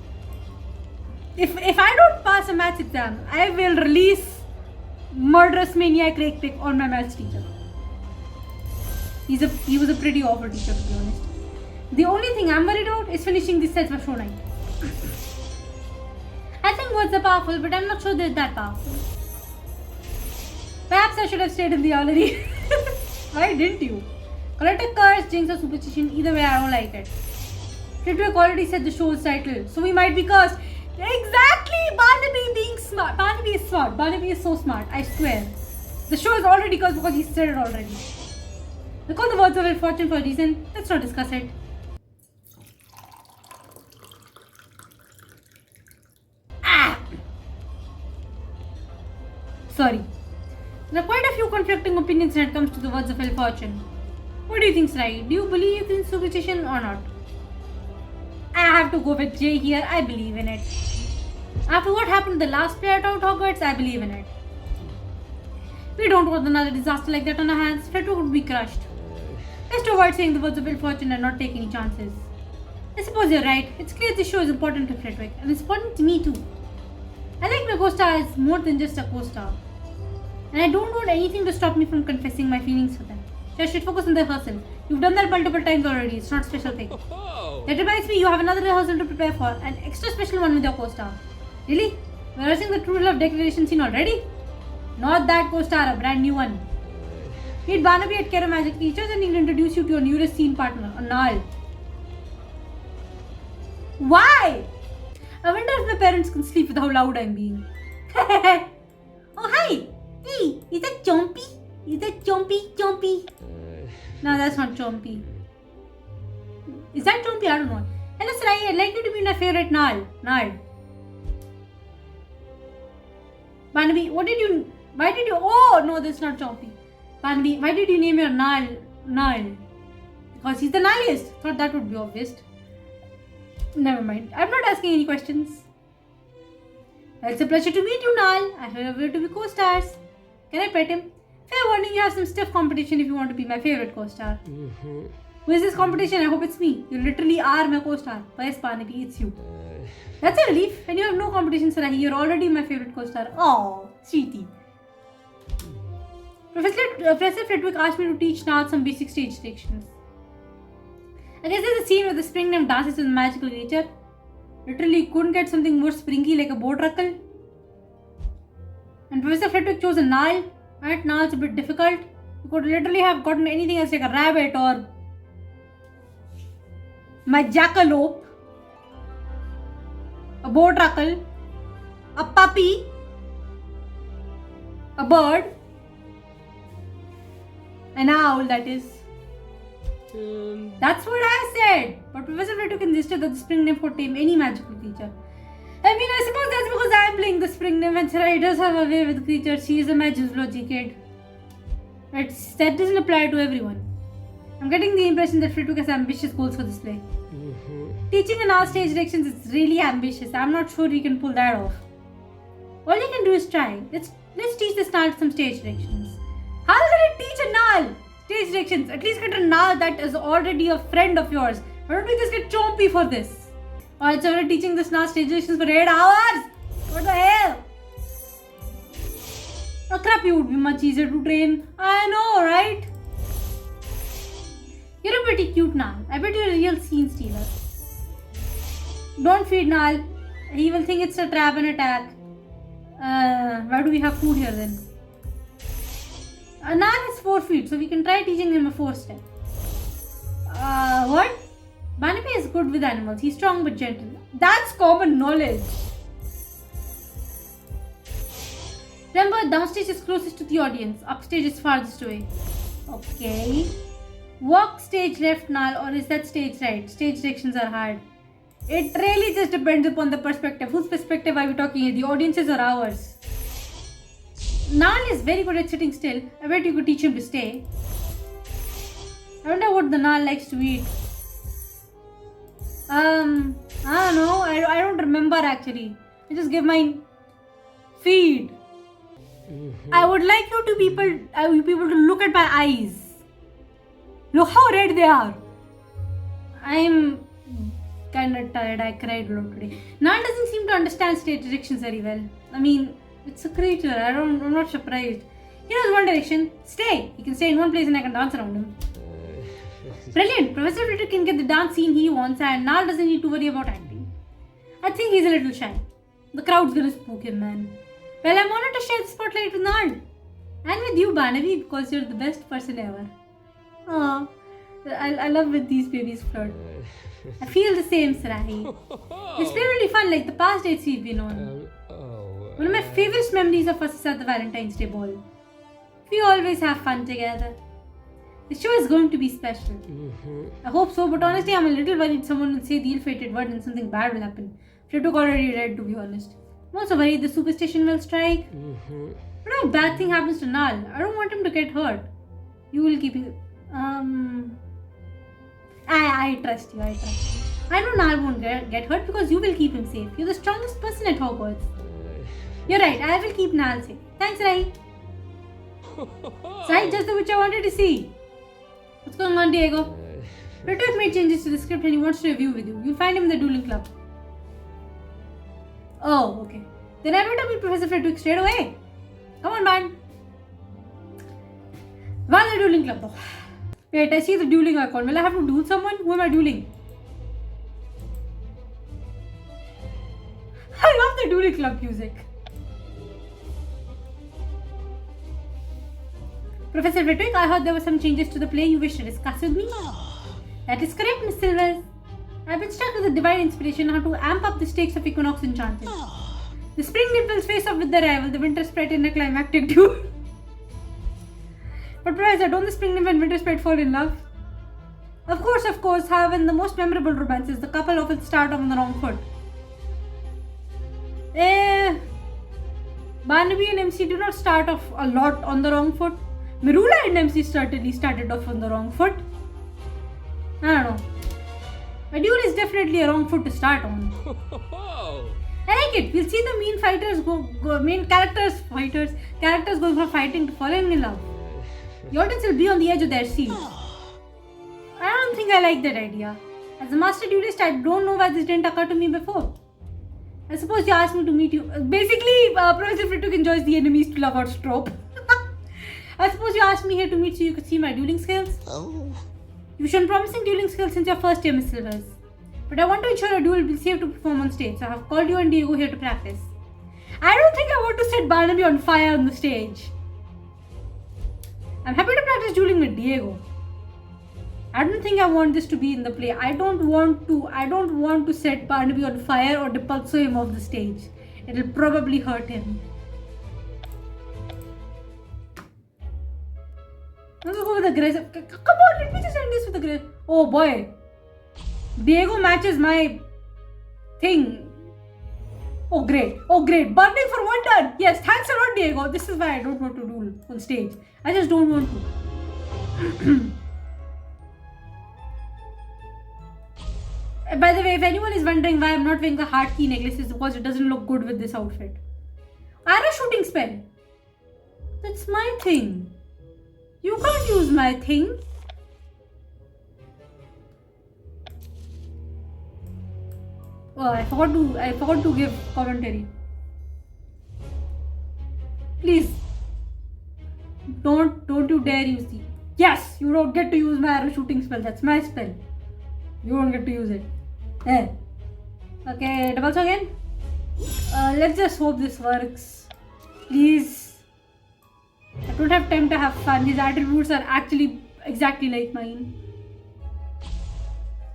if I don't pass a maths exam, I will release murderous maniac rape pick on my maths teacher. He was a pretty awful teacher, to be honest. The only thing I'm worried about is finishing these sets for show night. I think words are powerful, but I'm not sure they're that powerful. Perhaps I should have stayed in the gallery. Why didn't you? Collect a curse, jinx, or superstition. Either way, I don't like it. Flitwick already said the show's title, so we might be cursed. Exactly! Barnaby being smart. Barnaby is smart. Barnaby is so smart, I swear. The show is already cursed because he said it already. Look all the words of ill fortune for a reason. Let's not discuss it. Sorry. There are quite a few conflicting opinions when it comes to the words of ill fortune. What do you think's right? Do you believe in superstition or not? I have to go with J here. I believe in it. After what happened to the last player out Hogwarts, I believe in it. We don't want another disaster like that on our hands. Flitwick would be crushed. Best to avoid saying the words of ill fortune and not take any chances. I suppose you're right. It's clear this show is important to Flitwick, and it's important to me too. I like my co-star as more than just a co-star. And I don't want anything to stop me from confessing my feelings for them. So I should focus on the rehearsal. You've done that multiple times already. It's not a special thing. That reminds me, you have another rehearsal to prepare for. An extra special one with your co-star. Really? We're rehearsing the true love declaration scene already? Not that co-star, a brand new one. Meet Barnaby at Kera Magic Teachers and he'll introduce you to your newest scene partner, Anal. Why? I wonder if my parents can sleep with how loud I'm being. Oh, hi! Hey, is that Chompy? Is that Chompy? No, that's not Chompy. Is that Chompy? I don't know. Hello, Sarai. I'd like you to be my favorite Nal. Barnaby, why did you... Oh, no, that's not Chompy. Barnaby, why did you name your Nal? Because he's the Naliest. Thought that would be obvious. Never mind. I'm not asking any questions. It's a pleasure to meet you, Nal. I hope we're to be co-stars. Can I pet him? Fair warning, you have some stiff competition if you want to be my favorite co-star. Who is this competition? I hope it's me. You literally are my co-star. Yes, Barnaby, it's you. That's a relief. And you have no competition, Sarahi. You're already my favorite co-star. Oh, sweetie. Professor Flitwick asked me to teach Nal some basic stage directions. I guess there's a scene where the spring nymph dances with a magical creature. Literally couldn't get something more springy like a boat ruckle. And Professor Flitwick chose a Nal. Right, Nal's a bit difficult. You could literally have gotten anything else like a rabbit or my jackalope, a boat ruckle, a puppy, a bird, an owl, that is. That's what I said. But Professor Flitwick insisted that the spring nymph could tame any magical creature. I mean, I suppose that's because I'm playing the spring nymph and Sarai does have a way with creatures. She is a Magizology kid. But that doesn't apply to everyone. I'm getting the impression that Flitwick has ambitious goals for this play. Teaching an all stage directions is really ambitious. I'm not sure you can pull that off. All you can do is try. Let's teach this Nal some stage directions. How can I teach a Nal stage directions? At least get a Nal that is already a friend of yours. Why don't we just get Chompy for this? Alright, so we're teaching this Nal stage directions for 8 hours? What the hell? A crappy would be much easier to train. I know, right? You're a pretty cute Nal. I bet you're a real scene stealer. Don't feed Nal. He will think it's a trap and attack. Why do we have food here then? Nal has 4 feet, so we can try teaching him a 4-step. What? Barnaby is good with animals. He's strong but gentle. That's common knowledge. Remember, downstage is closest to the audience. Upstage is farthest away. Okay. Walk stage left, Nal, or is that stage right? Stage directions are hard. It really just depends upon the perspective. Whose perspective are we talking here? The audience's or ours? Nal is very good at sitting still. I bet you could teach him to stay. I wonder what the Nal likes to eat. I don't know. I don't remember actually. I just give my feed. I would like you people to look at my eyes. Look how red they are. I'm kind of tired. I cried a lot today. Nal doesn't seem to understand stage directions very well. I mean, It's a creature. I'm not surprised. He knows one direction. Stay. He can stay in one place and I can dance around him. Brilliant. Professor Flitter can get the dance scene he wants and Nal doesn't need to worry about acting. I think he's a little shy. The crowd's gonna spook him, man. Well, I'm honored to share the spotlight with Nal. And with you, Barnaby, because you're the best person ever. Aww. I love when these babies flirt. I feel the same, Sarahi. It's been really fun, like the past dates we've been on. One of my favorite memories of us is at the Valentine's Day ball. We always have fun together. The show is going to be special. I hope so, but honestly, I'm a little worried someone will say the ill-fated word and something bad will happen. Flitter already read, to be honest. I'm also worried the superstition will strike. What if a bad thing happens to Nal? I don't want him to get hurt. You will keep it. I trust you. I know Nal won't get hurt because you will keep him safe. You're the strongest person at Hogwarts. You're right. I will keep Nal safe. Thanks, Rai. Right, just the witch I wanted to see. What's going on, Diego? Flitter made changes to the script and he wants to review with you. You'll find him in the dueling club. Oh, okay. Then I better meet Professor Flitter straight away. Come on, man. Why the dueling club though? Wait, I see the dueling icon. Will I have to duel someone? Who am I dueling? I love the dueling club music. Professor Flitter, I heard there were some changes to the play you wish to discuss with me. That is correct, Miss Silvers. I've been struck with a divine inspiration how to amp up the stakes of Equinox Enchanted. The spring nipples face off with the rival, the winter sprite in a climactic duel. But Professor, don't the spring nymph and winter sprite fall in love? Of course, however, in the most memorable romances, the couple often start off on the wrong foot. Barnaby and MC do not start off a lot on the wrong foot. Mirula and MC certainly started off on the wrong foot. I don't know. A duel is definitely a wrong foot to start on. I like it. We'll see the mean fighters characters going from fighting to falling in love. The audience will be on the edge of their seats. I don't think I like that idea. As a master duelist, I don't know why this didn't occur to me before. I suppose you asked me to meet you. Basically, Professor Flitter enjoys the enemies to love our trope. I suppose you asked me here to meet so you could see my dueling skills. You've shown promising dueling skills since your first year, Miss Silvers. But I want to ensure a duel will be safe to perform on stage, so I have called you and Diego here to practice. I don't think I want to set Barnaby on fire on the stage. I'm happy to practice dueling with Diego. I don't think I want this to be in the play. I don't want to set Barnaby on fire or depulso him off the stage. It'll probably hurt him. Let's go with aggressive. Come on, let me just end this with aggressive. Oh boy. Diego matches my thing. Oh great. Burning for one turn. Yes, thanks a lot, Diego. This is why I don't want to duel on stage. I just don't want to. By the way, if anyone is wondering why I'm not wearing the heart key necklace, it's because it doesn't look good with this outfit. Arrow shooting spell. That's my thing. You can't use my thing. Oh, I forgot to give commentary. Please. Don't you dare use the. Yes, you don't get to use my arrow shooting spell. That's my spell. You don't get to use it. Okay, doubles again. Let's just hope this works. Please. I don't have time to have fun. His attributes are actually exactly like mine.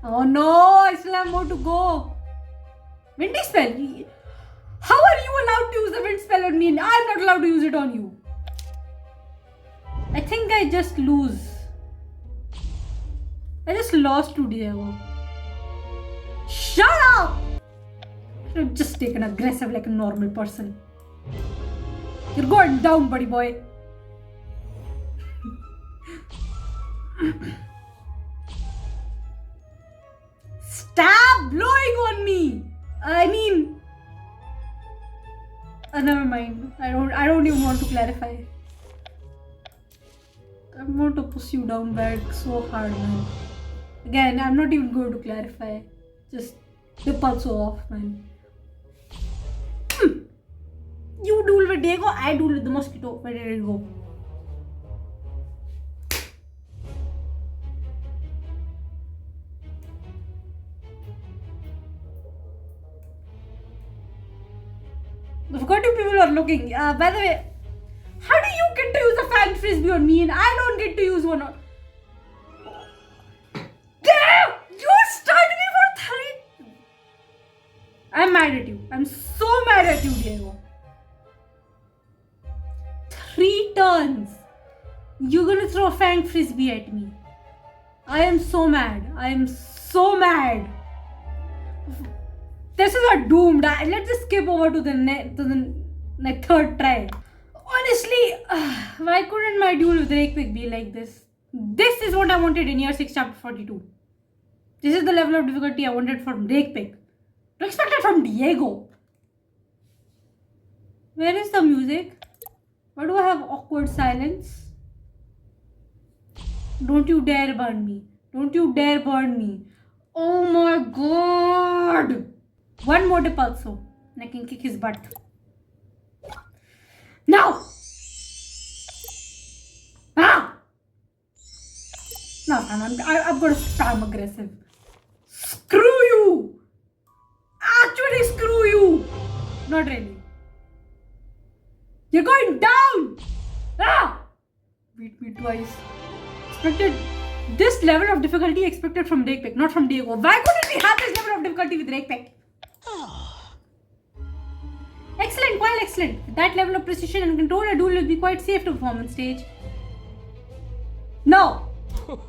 Oh no, I still have more to go. Windy spell. How are you allowed to use the wind spell on me and I'm not allowed to use it on you? I think I just lose. I just lost to Diego. Shut up! I should have just taken aggressive like a normal person. You're going down, buddy boy. Stop blowing on me! I mean... never mind. I don't even want to clarify. I want to push you down bad so hard, man. Again, I'm not even going to clarify. Just dip also off, man. You duel with Diego, I duel with the mosquito. Where did it go? I've got two people are looking. By the way, how do you get to use a fan frisbee on me and I don't get to use one on... Damn! You stunned me for 3... I'm mad at you. I'm so mad at you, Diego. 3 turns. You're gonna throw a fang frisbee at me. I am so mad. I am so mad. This is a doomed. Let's just skip over to the third try. Honestly, why couldn't my duel with Rakepick be like this? This is what I wanted in year 6 chapter 42. This is the level of difficulty I wanted from Rakepick. To expect it from Diego. Where is the music? Why do I have awkward silence? Don't you dare burn me. Don't you dare burn me. Oh my god. One more depulso and I can kick his butt. Now! Ah! No, I'm going to spam aggressive. Screw you! Actually, screw you! Not really. You're going down! Ah! Beat me twice. Expected this level of difficulty expected from Rakepick, not from Diego. Why couldn't we have this level of difficulty with Rakepick? Excellent, quite excellent. With that level of precision and control, a duel will be quite safe to perform on stage. No!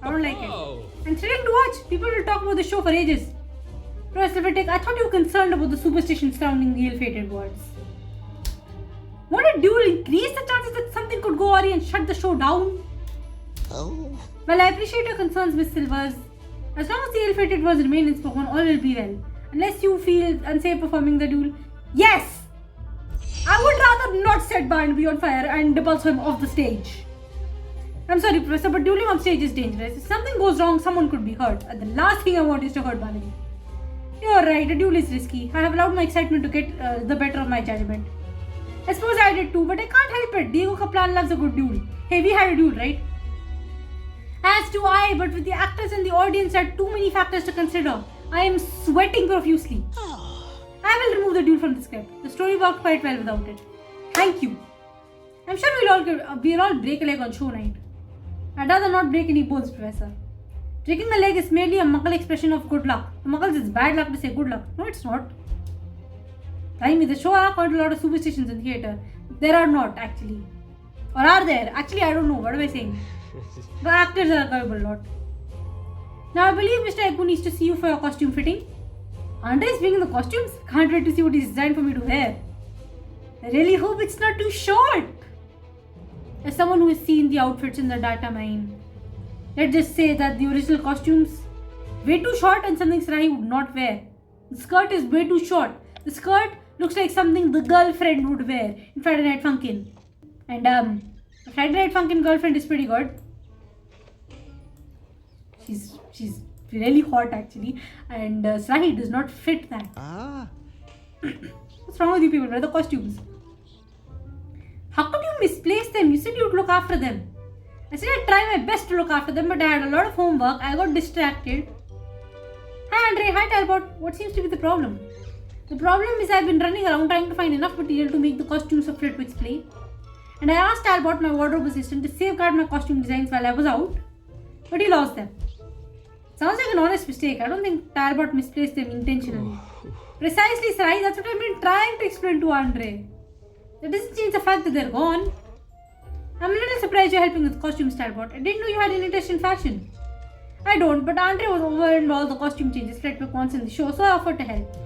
I don't like it. And thrilling to watch. People will talk about the show for ages. Professor Vitek, I thought you were concerned about the superstition surrounding the ill-fated words. Won't a duel increase the chances that something could go awry and shut the show down? Oh. Well, I appreciate your concerns, Miss Silvers. As long as the ill-fated words remain unspoken, all will be well. Unless you feel unsafe performing the duel. Yes! I would rather not set Barnaby on fire and depulse him off the stage. I'm sorry, Professor, but dueling on stage is dangerous. If something goes wrong, someone could be hurt. And the last thing I want is to hurt Barnaby. You're right, a duel is risky. I have allowed my excitement to get the better of my judgment. I suppose I did too, but I can't help it. Diego Kaplan loves a good duel. Hey, we had a duel, right? As do I, but with the actors and the audience, there are too many factors to consider. I am sweating profusely. I will remove the duel from the script. The story worked quite well without it. Thank you. I'm sure we'll all break a leg on show night. I'd rather not break any bones, Professor. Breaking a leg is merely a Muggle expression of good luck. To Muggles, it's bad luck to say good luck. No, it's not. I mean, the show are quite a lot of superstitions in theatre. There are not, actually. Or are there? Actually, I don't know. What am I saying? The actors are a lot. Now, I believe Mr. Egu needs to see you for your costume fitting. Andre is bringing the costumes. Can't wait to see what he's designed for me to wear. I really hope it's not too short. As someone who has seen the outfits in the data mine, let's just say that the original costumes way too short and something Sarahi would not wear. The skirt is way too short. The skirt looks like something the girlfriend would wear in Friday Night Funkin'. And the Friday Night Funkin' girlfriend is pretty good. She's really hot actually, and Sarahi does not fit that. What's wrong with you people? Where are the costumes? How could you misplace them? You said you'd look after them. I said I'd try my best to look after them, but I had a lot of homework. I got distracted. Hi Andre, hi Talbot. What seems to be the problem? The problem is I've been running around trying to find enough material to make the costumes for Flitwick's play. And I asked Talbot, my wardrobe assistant, to safeguard my costume designs while I was out, but he lost them. Sounds like an honest mistake. I don't think Talbot misplaced them intentionally. Precisely, Sarai, that's what I've been trying to explain to Andre. That doesn't change the fact that they're gone. I'm a little surprised you're helping with costumes, Talbot. I didn't know you had an interest in fashion. I don't, but Andre was over in all the costume changes Flitwick wants in the show, so I offered to help.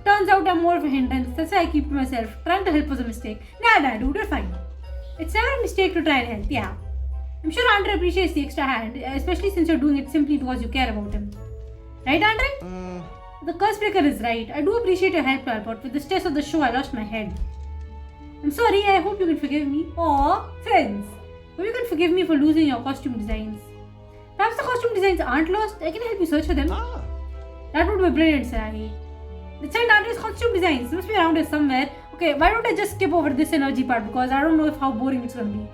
Turns out I'm more of a hindrance. That's why I keep to myself. Trying to help was a mistake. Nah, dude, you're fine. It's never a mistake to try and help, yeah. I'm sure Andre appreciates the extra hand, especially since you're doing it simply because you care about him. Right, Andre? The Cursebreaker is right. I do appreciate your help, Talbot. With the stress of the show, I lost my head. I'm sorry, I hope you can forgive me. Aw, friends. Hope you can forgive me for losing your costume designs. Perhaps the costume designs aren't lost. I can help you search for them. That would be brilliant, Sarahi. Let's find Andre's costume designs. They must be around here somewhere. Okay, why don't I just skip over this energy part because I don't know how boring it's gonna be.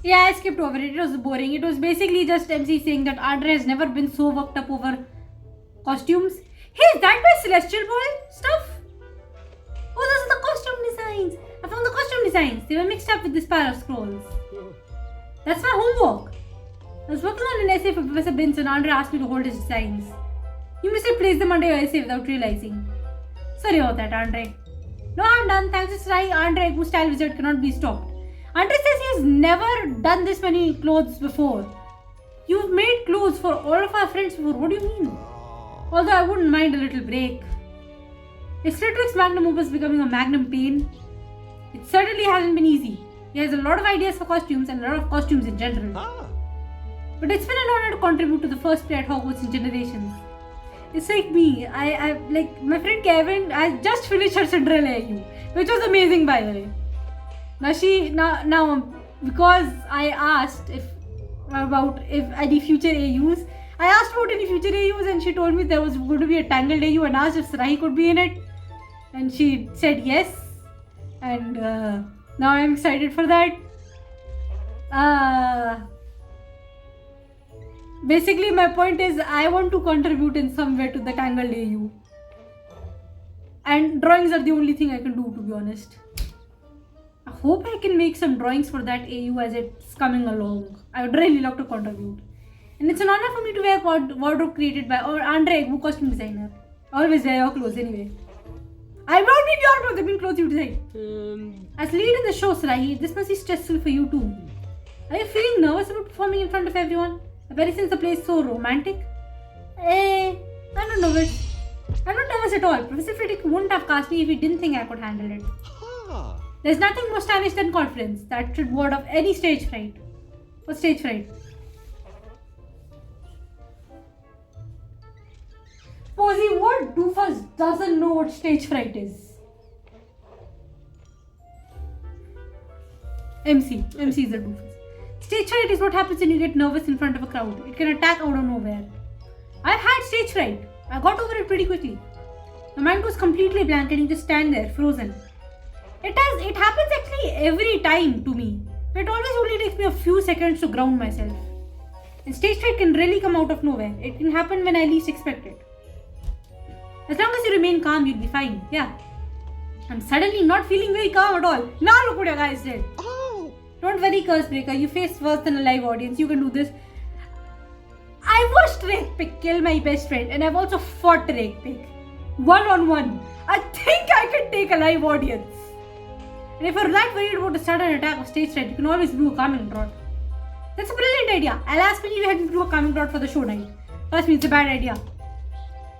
Yeah, I skipped over it. It was boring. It was basically just MC saying that Andre has never been so worked up over costumes. Hey, is that my Celestial Boy stuff? Oh, those are the costume designs. I found the costume designs. They were mixed up with this pile of scrolls. That's my homework. I was working on an essay for Professor Binns and Andre asked me to hold his designs. You must have placed them under your essay without realizing. Sorry about that, Andre. No, I'm done. Thanks, it's right. Andre, whose style wizard cannot be stopped. Andre says he has never done this many clothes before. You've made clothes for all of our friends before. What do you mean? Although I wouldn't mind a little break. If Slitwick's magnum opus is becoming a magnum pain, it certainly hasn't been easy. He has a lot of ideas for costumes and a lot of costumes in general. But it's been an honor to contribute to the first play at Hogwarts in generations. It's like me. I like my friend Kevin. I just finished her Cinderella AU, which was amazing, by the way. Now because I asked about any future AUs. I asked about any future AUs and she told me there was going to be a Tangled AU and asked if Sarai could be in it. And she said yes. And now I'm excited for that. Basically my point is I want to contribute in some way to the Tangled AU. And drawings are the only thing I can do, to be honest. I hope I can make some drawings for that AU as it's coming along. I would really love to contribute. And it's an honor for me to wear wardrobe created by Andre, who costume designer. Always wear your clothes anyway. I won't need your clothes, I mean clothes you design. As lead in the show, Sarahi, this must be stressful for you too. Are you feeling nervous about performing in front of everyone? Especially since the play is so romantic? I don't know it. I'm not nervous at all. Professor Frederick wouldn't have cast me if he didn't think I could handle it. There's nothing more stylish than confidence that should ward off any stage fright. What's stage fright? Posey, what doofus doesn't know what stage fright is? MC is the doofus. Stage fright is what happens when you get nervous in front of a crowd. It can attack out of nowhere. I've had stage fright. I got over it pretty quickly. My mind goes completely blank and you just stand there, frozen. It happens actually every time to me. But it always only takes me a few seconds to ground myself. And stage fright can really come out of nowhere. It can happen when I least expect it. As long as you remain calm, you'll be fine. Yeah. I'm suddenly not feeling very calm at all. Now look what your guys did. Oh. Don't worry, Cursebreaker. You face worse than a live audience. You can do this. I watched Rakepick kill my best friend and I've also fought Rakepick. One-on-one. I think I can take a live audience. And if you're that worried about a sudden attack of stage fright, you can always do a calming draught. That's a brilliant idea. I'll ask when you head to do a calming draught for the show night. Trust me, it's a bad idea.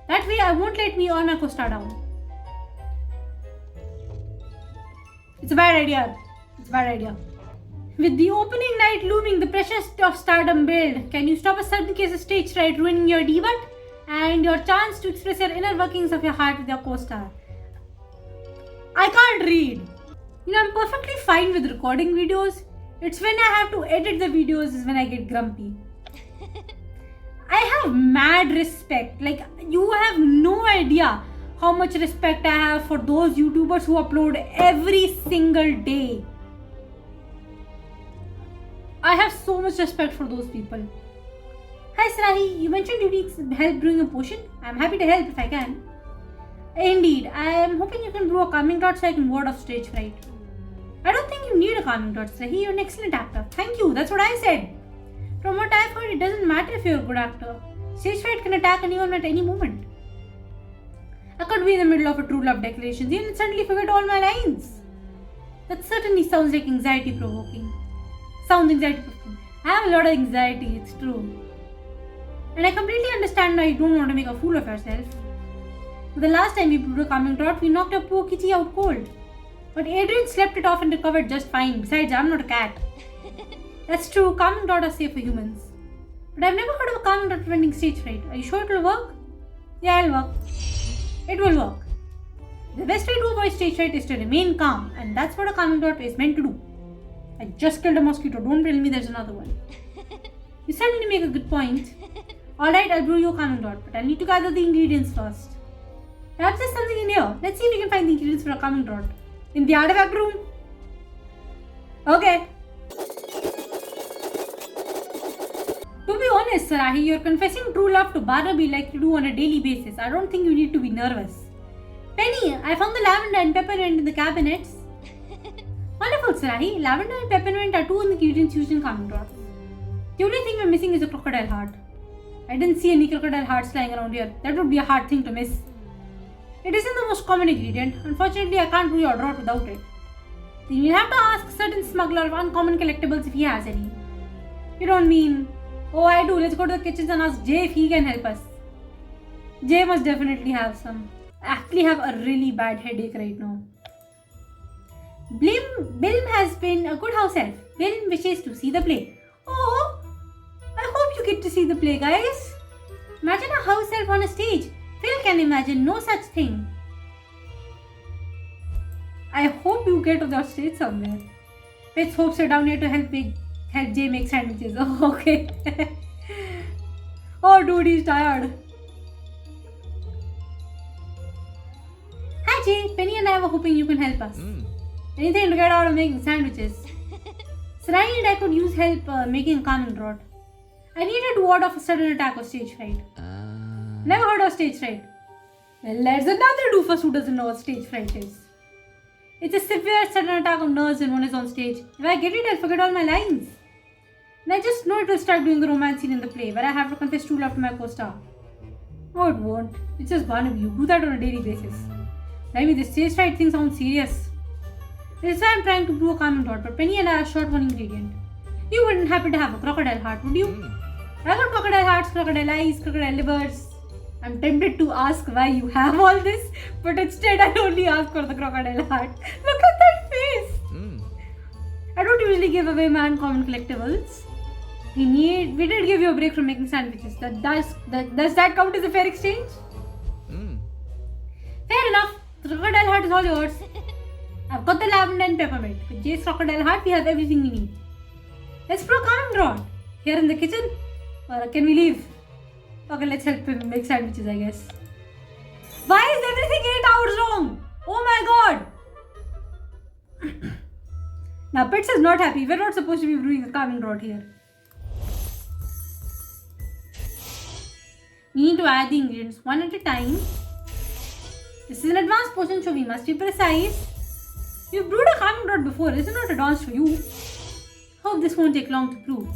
That way I won't let me earn my co-star down. It's a bad idea. With the opening night looming, the pressure of stardom build. Can you stop a sudden case of stage fright ruining your debut and your chance to express your inner workings of your heart with your co-star? I can't read. I'm perfectly fine with recording videos. It's when I have to edit the videos is when I get grumpy. I have mad respect. Like, you have no idea how much respect I have for those YouTubers who upload every single day. I have so much respect for those people. Hi Sarahi, you mentioned you need help brewing a potion. I'm happy to help if I can. Indeed, I am hoping you can brew a calming dot so I can ward off stage fright. I don't think you need a calming dot, Sarahi. You're an excellent actor. Thank you, that's what I said. From what I've heard, it doesn't matter if you're a good actor. Stage fright can attack anyone at any moment. I could be in the middle of a true love declaration and suddenly forget all my lines. That certainly sounds like anxiety provoking. I have a lot of anxiety, it's true. And I completely understand why you don't want to make a fool of yourself. The last time we brewed a calming draught, we knocked our poor kitty out cold. But Adrian slept it off and recovered just fine. Besides, I'm not a cat. That's true, calming draught are safe for humans. But I've never heard of a calming draught preventing stage fright. Are you sure it'll work? Yeah, it'll work. It will work. The best way to avoid stage fright is to remain calm, and that's what a calming draught is meant to do. I just killed a mosquito, don't tell me there's another one. You certainly make a good point. Alright, I'll brew you a calming draught, but I'll need to gather the ingredients first. Perhaps there's something in here. Let's see if we can find the ingredients for a calming draught. In the artifact room? Okay. To be honest, Sarahi, you're confessing true love to Barnaby like you do on a daily basis. I don't think you need to be nervous. Penny, I found the lavender and peppermint in the cabinets. Wonderful, Sarahi. Lavender and peppermint are two ingredients used in calming draughts. The only thing we're missing is a crocodile heart. I didn't see any crocodile hearts lying around here. That would be a hard thing to miss. It isn't the most common ingredient. Unfortunately, I can't brew your draught without it. Then you'll have to ask a certain smuggler of uncommon collectibles if he has any. You don't mean... Oh, I do. Let's go to the kitchens and ask Jay if he can help us. Jay must definitely have some. I actually have a really bad headache right now. Bilm has been a good house elf. Bilm wishes to see the play. Oh, I hope you get to see the play, guys. Imagine a house elf on a stage. Phil can imagine no such thing. I hope you get to the stage somewhere. Let's hope so down here to help Jay make sandwiches. Oh, okay. Oh, dude, he's tired. Hi, Jay. Penny and I were hoping you can help us. Anything to get out of making sandwiches. Sarai and I could use help making a calming draught. I needed to ward off a sudden attack of stage fright. Never heard of stage fright. Well, there's another doofus who doesn't know what stage fright is. It's a severe sudden attack of nerves when one is on stage. If I get it, I'll forget all my lines. And I just know it will start doing the romance scene in the play where I have to confess true love to my co-star. No, it won't. It's just Barnaby. You do that on a daily basis. I mean, this stage fright thing sounds serious. This is why I'm trying to brew a calming draught, but Penny and I are short one ingredient. You wouldn't happen to have a crocodile heart, would you? I got crocodile hearts, crocodile eyes, crocodile livers. I'm tempted to ask why you have all this, but instead I only ask for the crocodile heart. Look at that face! I don't usually give away my uncommon collectibles. We did give you a break from making sandwiches. Does that count as a fair exchange? Fair enough. The crocodile heart is all yours. I've got the lavender and peppermint. With Jay's crocodile heart, we have everything we need. Let's brew a calming draught. Here in the kitchen? Or can we leave? Okay, let's help him make sandwiches, I guess. Why is everything 8 hours long? Oh my god! Now, Pets is not happy. We're not supposed to be brewing a calming draught here. We need to add the ingredients one at a time. This is an advanced potion, so we must be precise. You've brewed a calming draught before. This is not advanced for you. Hope this won't take long to brew.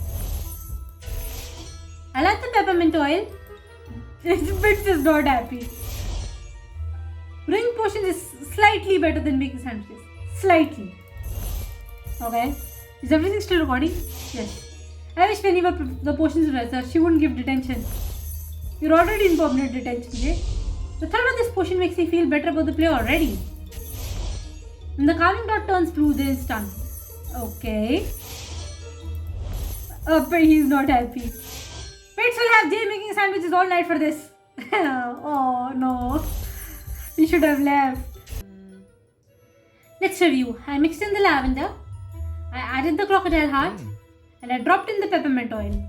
I'll add the peppermint oil. Bits is not happy. Brewing potions is slightly better than making sandwiches. Slightly. Okay. Is everything still recording? Yes. I wish Penny were the potions research. She wouldn't give detention. You're already in permanent detention, Jay. The thought of this potion makes me feel better about the play already. When the calming draught turns blue, this is done. Okay. But he's not happy. Pets will have Jay making sandwiches all night for this. Oh no. We should have left. Let's review. I mixed in the lavender. I added the crocodile heart. And I dropped in the peppermint oil.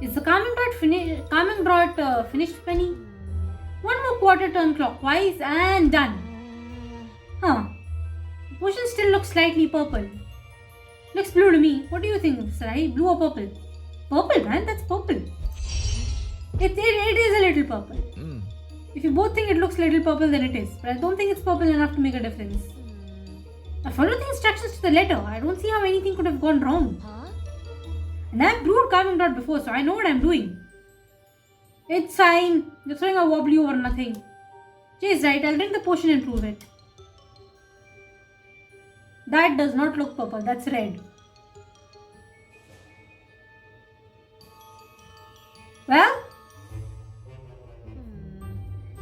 Is the calming draught finished, Penny? One more quarter turn clockwise and done. Huh. The potion still looks slightly purple. Looks blue to me. What do you think, Sarai? Blue or purple? Purple, man. That's purple. It is a little purple. If you both think it looks a little purple, then it is. But I don't think it's purple enough to make a difference. I followed the instructions to the letter. I don't see how anything could have gone wrong. And I've brewed calming draught before, so I know what I'm doing. It's fine. You're throwing a wobbly over nothing. Jay's right. I'll drink the potion and prove it. That does not look purple. That's red. Well?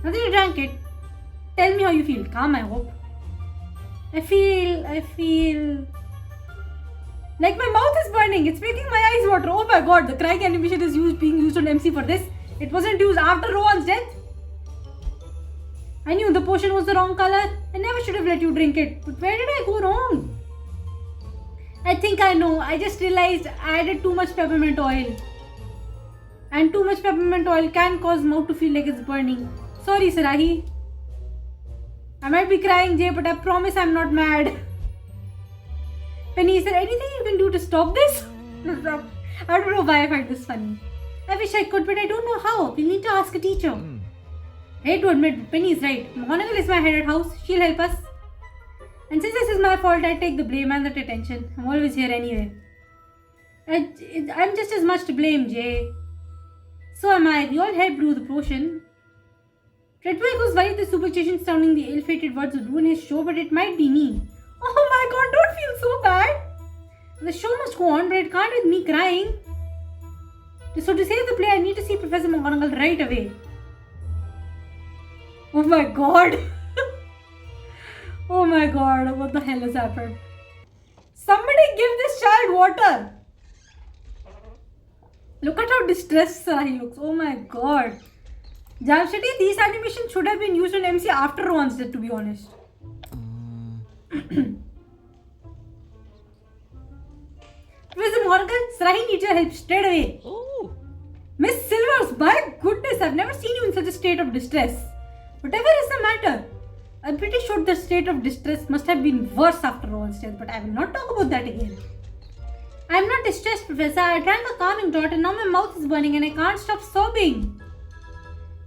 Now that you drank it, tell me how you feel. Calm, I hope. I feel... like my mouth is burning. It's making my eyes water. Oh my god, the crying animation is being used on MC for this. It wasn't used after Rowan's death. I knew the potion was the wrong color. I never should have let you drink it. But where did I go wrong? I think I know. I just realized I added too much peppermint oil. And too much peppermint oil can cause mouth to feel like it's burning. Sorry, Sarahi. I might be crying, Jay, but I promise I'm not mad. Penny, is there anything you can do to stop this? I don't know why I find this funny. I wish I could, but I don't know how. We'll need to ask a teacher. I hate to admit, Penny is right. McGonagall is my head at house. She'll help us. And since this is my fault, I take the blame and the attention. I'm always here anyway. I'm just as much to blame, Jay. So am I. We all helped brew the potion. Flitwick was worried the superstition sounding the ill-fated words would ruin his show, but it might be me. Oh my god, don't feel so bad. The show must go on, but it can't with me crying. So to save the play, I need to see Professor McGonagall right away. Oh my god. Oh my god, what the hell has happened? Somebody give this child water. Look at how distressed he looks. Oh my god. Jamshidi, these animations should have been used on MC after Ron's death, to be honest. Professor McGonagall, Sarahi needs your help straight away. Oh. Miss Silvers, by goodness, I've never seen you in such a state of distress. Whatever is the matter, I'm pretty sure the state of distress must have been worse after Ron's death, but I will not talk about that again. I'm not distressed, Professor. I drank a calming draught and now my mouth is burning and I can't stop sobbing.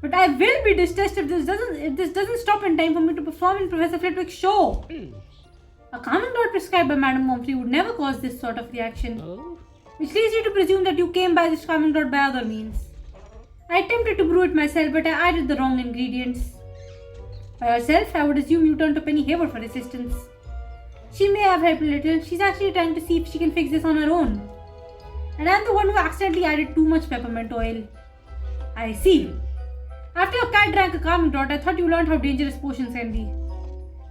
But I will be distressed if this doesn't stop in time for me to perform in Professor Flitwick's show. A calming draught prescribed by Madame Pomfrey would never cause this sort of reaction, which leads you to presume that you came by this calming draught by other means. I attempted to brew it myself, but I added the wrong ingredients. By herself, I would assume you turned to Penny Hayward for assistance. She may have helped a little. She's actually trying to see if she can fix this on her own. And I'm the one who accidentally added too much peppermint oil. I see. After your cat drank a calming draught, I thought you learned how dangerous potions can be.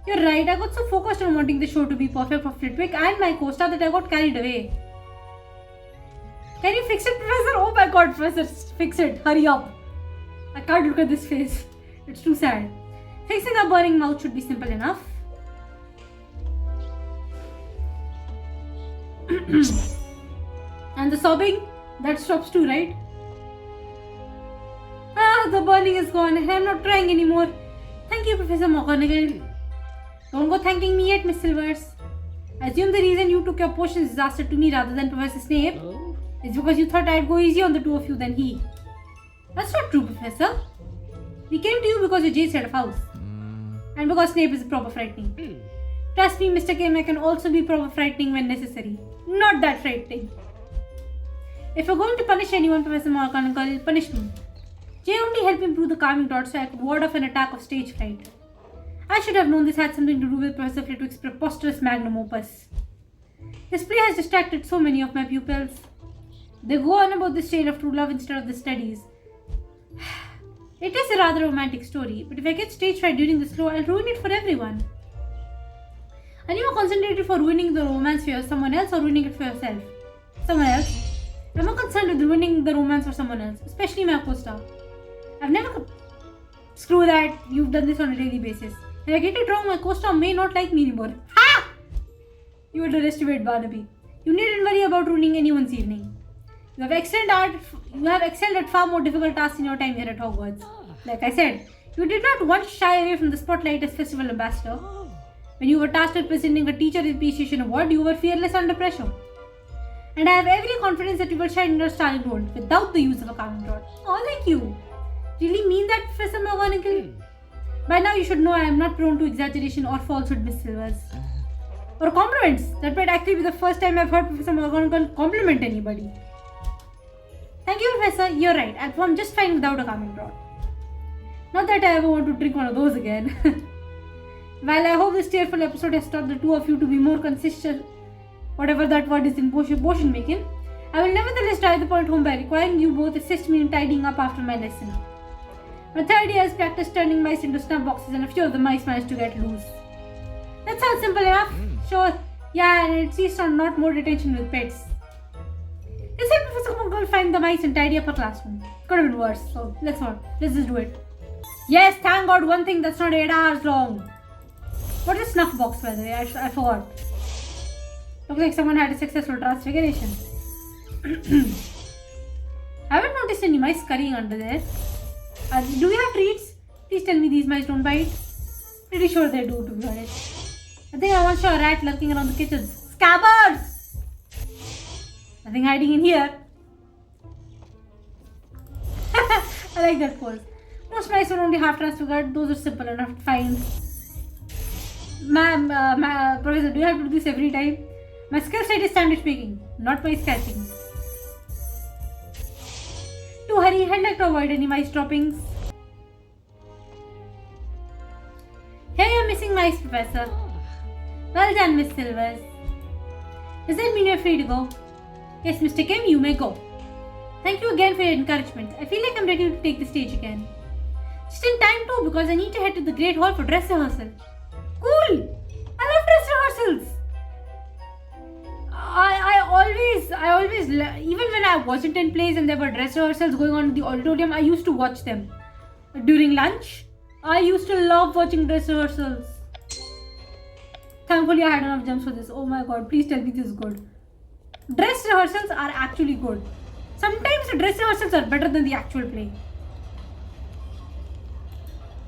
You're right, I got so focused on wanting the show to be perfect for Flitwick and my co-star that I got carried away. Can you fix it, Professor? Oh my god, Professor, fix it. Hurry up. I can't look at this face. It's too sad. Fixing a burning mouth should be simple enough. And the sobbing, that stops too, right? Ah, the burning is gone and I'm not trying anymore. Thank you, Professor McGonagall. Don't go thanking me yet, Miss Silvers. I assume the reason you took your potions disaster to me rather than Professor Snape is because you thought I'd go easy on the two of you than he. That's not true, Professor. We came to you because you're Jade's head of house. And because Snape is proper frightening. Trust me, Mr. Akemi can also be proper frightening when necessary. Not that frightening. If you're going to punish anyone, Professor McGonagall, punish me. Jay only helped me brew the calming draught so I could ward off an attack of stage fright. I should have known this had something to do with Professor Flitwick's preposterous magnum opus. This play has distracted so many of my pupils. They go on about this tale of true love instead of the studies. It is a rather romantic story, but if I get stage fright during the slow, I'll ruin it for everyone. Are you more concentrated for ruining the romance for someone else or ruining it for yourself? Someone else? I'm more concerned with ruining the romance for someone else, especially my co-star. I've never... Screw that, you've done this on a daily basis. If I get it wrong, my co-star may not like me anymore. Ha! You underestimate Barnaby. You needn't worry about ruining anyone's evening. You have excelled at far more difficult tasks in your time here at Hogwarts. Like I said, you did not once shy away from the spotlight as festival ambassador. When you were tasked with presenting a teacher appreciation award, you were fearless under pressure. And I have every confidence that you will shine your starring role without the use of a calming draught. Oh, thank you. Really mean that, Professor McGonagall? By now you should know I am not prone to exaggeration or falsehood, Miss Silvers. Or compliments. That might actually be the first time I've heard Professor McGonagall compliment anybody. Thank you, Professor. You're right. I'm just fine without a calming draught. Not that I ever want to drink one of those again. While I hope this tearful episode has taught the two of you to be more consistent, whatever that word is in potion making, I will nevertheless drive the point home by requiring you both assist me in tidying up after my lesson. My third year has practiced turning mice into snuff boxes and a few of the mice managed to get loose. That sounds simple enough. Sure. Yeah, and it ceased on not more detention with pets. Let's help Professor McGonagall find the mice and tidy up her classroom. Could have been worse, so let's just do it. Yes, thank God, one thing that's not 8 hours long. What is a snuff box, by the way? I forgot. Looks like someone had a successful transfiguration. I haven't noticed any mice scurrying under there. Do we have treats? Please tell me these mice don't bite. Pretty sure they do, to be honest. I think I once saw a rat lurking around the kitchens. Scabbards! Nothing hiding in here. I like that pose. Most mice were only half transfigured. Those are simple enough to find. Ma'am, Professor, do you have to do this every time? My skill set is standard speaking, not mice catching. To hurry, I'd like to avoid any mice droppings. Here you're missing mice, Professor. Well done, Miss Silvers. Does that mean you're free to go? Yes, Mr. Kim, you may go. Thank you again for your encouragement. I feel like I'm ready to take the stage again. Just in time too, because I need to head to the Great Hall for dress rehearsal. Cool! I love dress rehearsals! I always, even when I wasn't in plays and there were dress rehearsals going on in the auditorium, I used to watch them. During lunch, I used to love watching dress rehearsals. Thankfully, I had enough gems for this. Oh my god, please tell me this is good. Dress rehearsals are actually good. Sometimes the dress rehearsals are better than the actual play.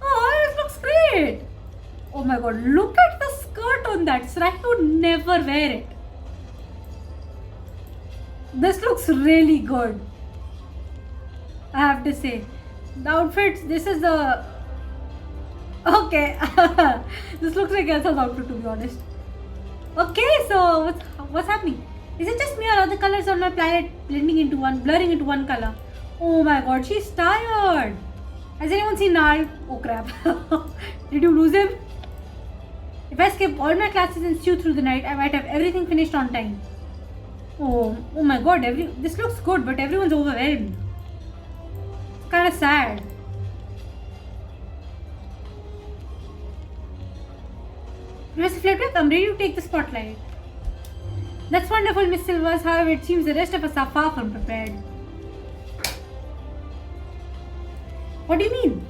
Oh, this looks great. Oh my god, look at the skirt on that. Srike would never wear it. This looks really good. I have to say. The outfits, this is the... Okay. This looks like Elsa's outfit, to be honest. Okay, so what's happening? Is it just me or other colors on my planet blurring into one color? Oh my god, she's tired. Has anyone seen Nal? Oh crap. Did you lose him? If I skip all my classes and stew through the night, I might have everything finished on time. Oh my god, this looks good, but everyone's overwhelmed. It's kind of sad. Professor Flitwick, I'm ready to take the spotlight. That's wonderful, Miss Silvers. However, it seems the rest of us are far from prepared. What do you mean?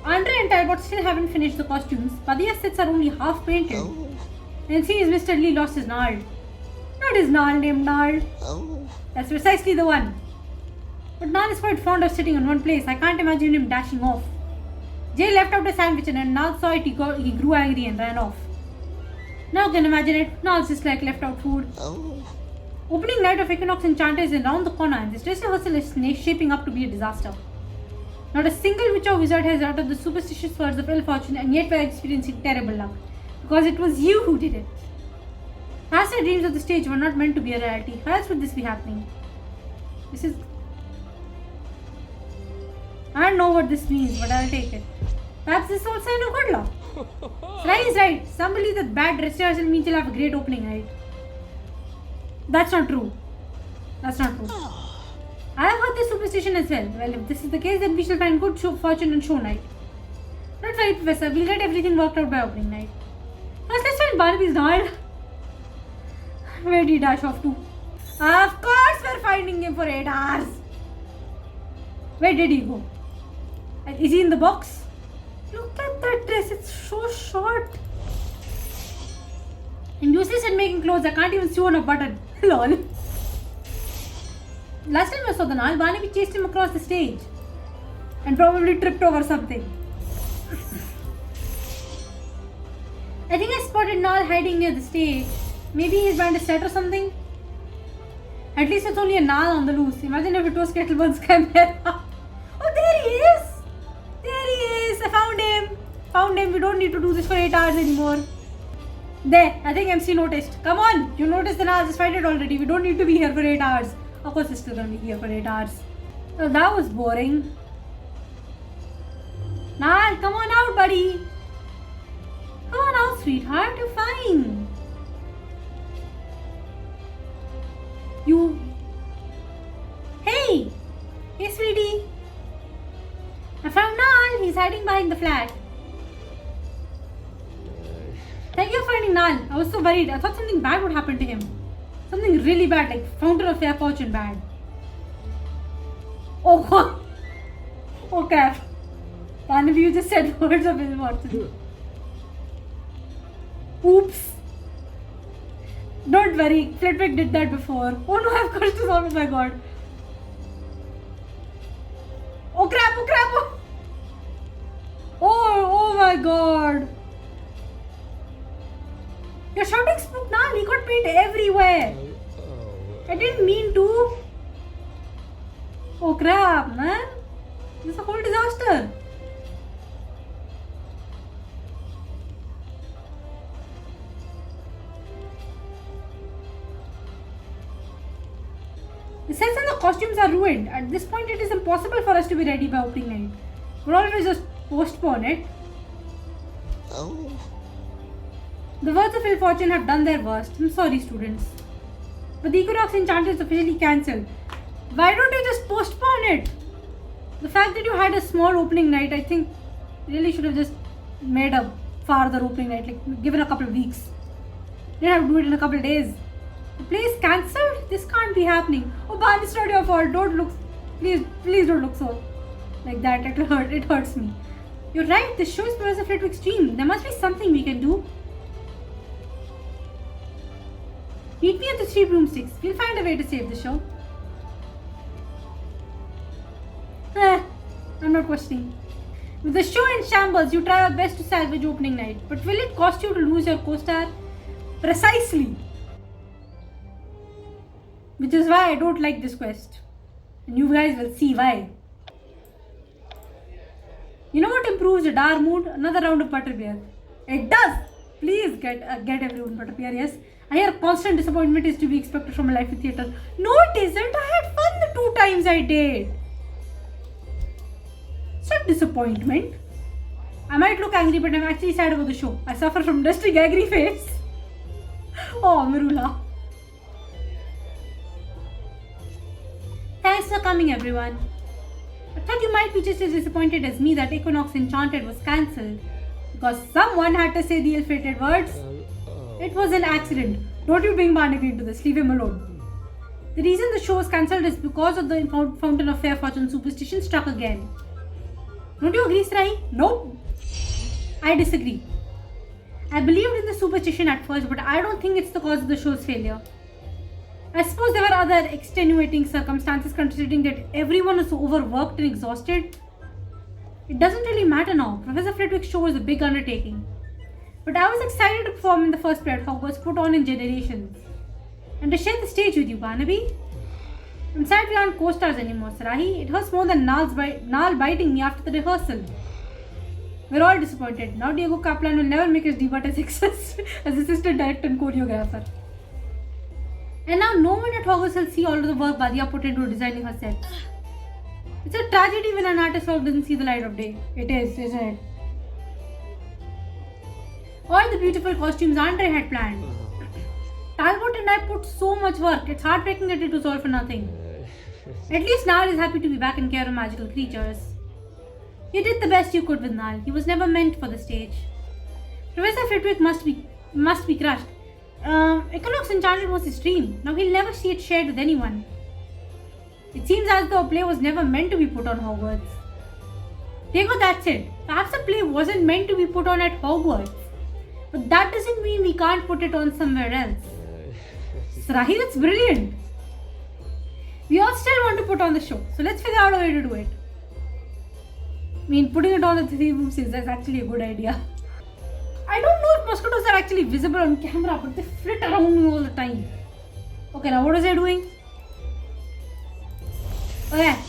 Andre and Talbot still haven't finished the costumes. Padia's sets are only half painted. And it seems Mr. Lee lost his Nard. Not his Nard named Nard. That's precisely the one. But Nard is quite fond of sitting in one place. I can't imagine him dashing off. Jay left out a sandwich and when Nard saw it, he grew angry and ran off. Now you can imagine it. Nard's just like left out food. Opening night of Equinox Enchanted is around the corner and this dress rehearsal is shaping up to be a disaster. Not a single witch or wizard has uttered the superstitious words of ill fortune, and yet we are experiencing terrible luck. Because it was you who did it. Past our dreams of the stage were not meant to be a reality. How else would this be happening? I don't know what this means, but I'll take it. Perhaps this is all sign of good luck. Rai is right. Some believe that bad dress rehearsal means you'll have a great opening night. That's not true. That's not true. I have heard this superstition as well. Well, if this is the case, then we shall find good fortune on show night. Don't worry, Professor. We'll get everything worked out by opening night. First, let's find Barnaby's Nard. Where did he dash off to? Of course, we're finding him for 8 hours. Where did he go? Is he in the box? Look at that dress. It's so short. And useless at making clothes. I can't even sew on a button. Lol. Last time I saw the Nal, Barnaby chased him across the stage and probably tripped over something. I think I spotted Nal hiding near the stage. Maybe he's behind a set or something. At least it's only a Nal on the loose. Imagine if it was Kettleburn's camera. Oh, there he is! There he is! I found him! Found him. We don't need to do this for 8 hours anymore. There, I think MC noticed. Come on! You noticed the Nal, just find it already. We don't need to be here for 8 hours. Of course, it's still gonna be here for 8 hours. Oh, that was boring. Nal, come on out, buddy. Come on out, sweetheart. You're fine. You. Hey! Hey, sweetie. I found Nal. He's hiding behind the flat. Thank you for finding Nal. I was so worried. I thought something bad would happen to him. Something really bad, like fountain of fair fortune bad. Oh, oh crap. Barnaby, you just said words of ill fortune. Oops. Don't worry, Flitwick did that before. Oh no, I've cursed this out, oh my god. Oh crap, oh crap. Oh my god. feet everywhere. I didn't mean to. Oh crap, man. This is a whole disaster. The sets and the costumes are ruined. At this point, it is impossible for us to be ready by opening night. We'll always just postpone it. Oh. The words of ill fortune have done their worst. I'm sorry, students. But the Equinox Enchanted is officially cancelled. Why don't you just postpone it? The fact that you had a small opening night, I think, really should have just made a farther opening night, like given a couple of weeks. You didn't have to do it in a couple of days. The play is cancelled? This can't be happening. Oh, Ban, it's not your fault. Don't look. Please don't look so like that. It will hurt. It hurts me. You're right. This show is Professor Flitwick's dream. There must be something we can do. Meet me at the 3 broomsticks. We'll find a way to save the show. I'm not questioning. With the show in shambles, you try your best to salvage opening night. But will it cost you to lose your co-star? Precisely. Which is why I don't like this quest. And you guys will see why. You know what improves a dark mood? Another round of butterbeer. It does! Please get everyone butterbeer, yes. I hear constant disappointment is to be expected from a live theatre. No, it isn't. I had fun the 2 times I did. It's not disappointment. I might look angry, but I'm actually sad about the show. I suffer from dusty angry face. Oh, Mirula. Thanks for coming, everyone. I thought you might be just as disappointed as me that Equinox Enchanted was cancelled. Because someone had to say the ill-fated words. It was an accident. Don't you bring Barnaby into this. Leave him alone. The reason the show was cancelled is because of the Fountain of Fair Fortune superstition struck again. Don't you agree, Srahi? Nope. I disagree. I believed in the superstition at first, but I don't think it's the cause of the show's failure. I suppose there were other extenuating circumstances considering that everyone was overworked and exhausted. It doesn't really matter now. Professor Flitwick's show was a big undertaking. But I was excited to perform in the first play at Hogwarts put on in generations. And to share the stage with you, Barnaby. I'm sad we aren't co-stars anymore, Sarahi. It hurts more than Nal biting me after the rehearsal. We're all disappointed. Now Diego Kaplan will never make his debut as assistant director and choreographer. And now no one at Hogwarts will see all of the work Badia put into designing her set. It's a tragedy when an artist's work doesn't see the light of day. It is, isn't it? All the beautiful costumes Andre had planned. Talbot and I put so much work. It's heartbreaking that it was all for nothing. At least Nal is happy to be back in care of magical creatures. You did the best you could with Nal. He was never meant for the stage. Professor Flitwick must be crushed. Equinox Enchanted was his dream. Now he'll never see it shared with anyone. It seems as though a play was never meant to be put on Hogwarts. Diego, that's it. Perhaps a play wasn't meant to be put on at Hogwarts. But that doesn't mean we can't put it on somewhere else. Sarahi, that's brilliant. We all still want to put on the show. So let's figure out a way to do it. I mean, putting it on the 3 rooms is actually a good idea. I don't know if mosquitoes are actually visible on camera, but they flit around me all the time. Okay, now what was I doing? Oh yeah,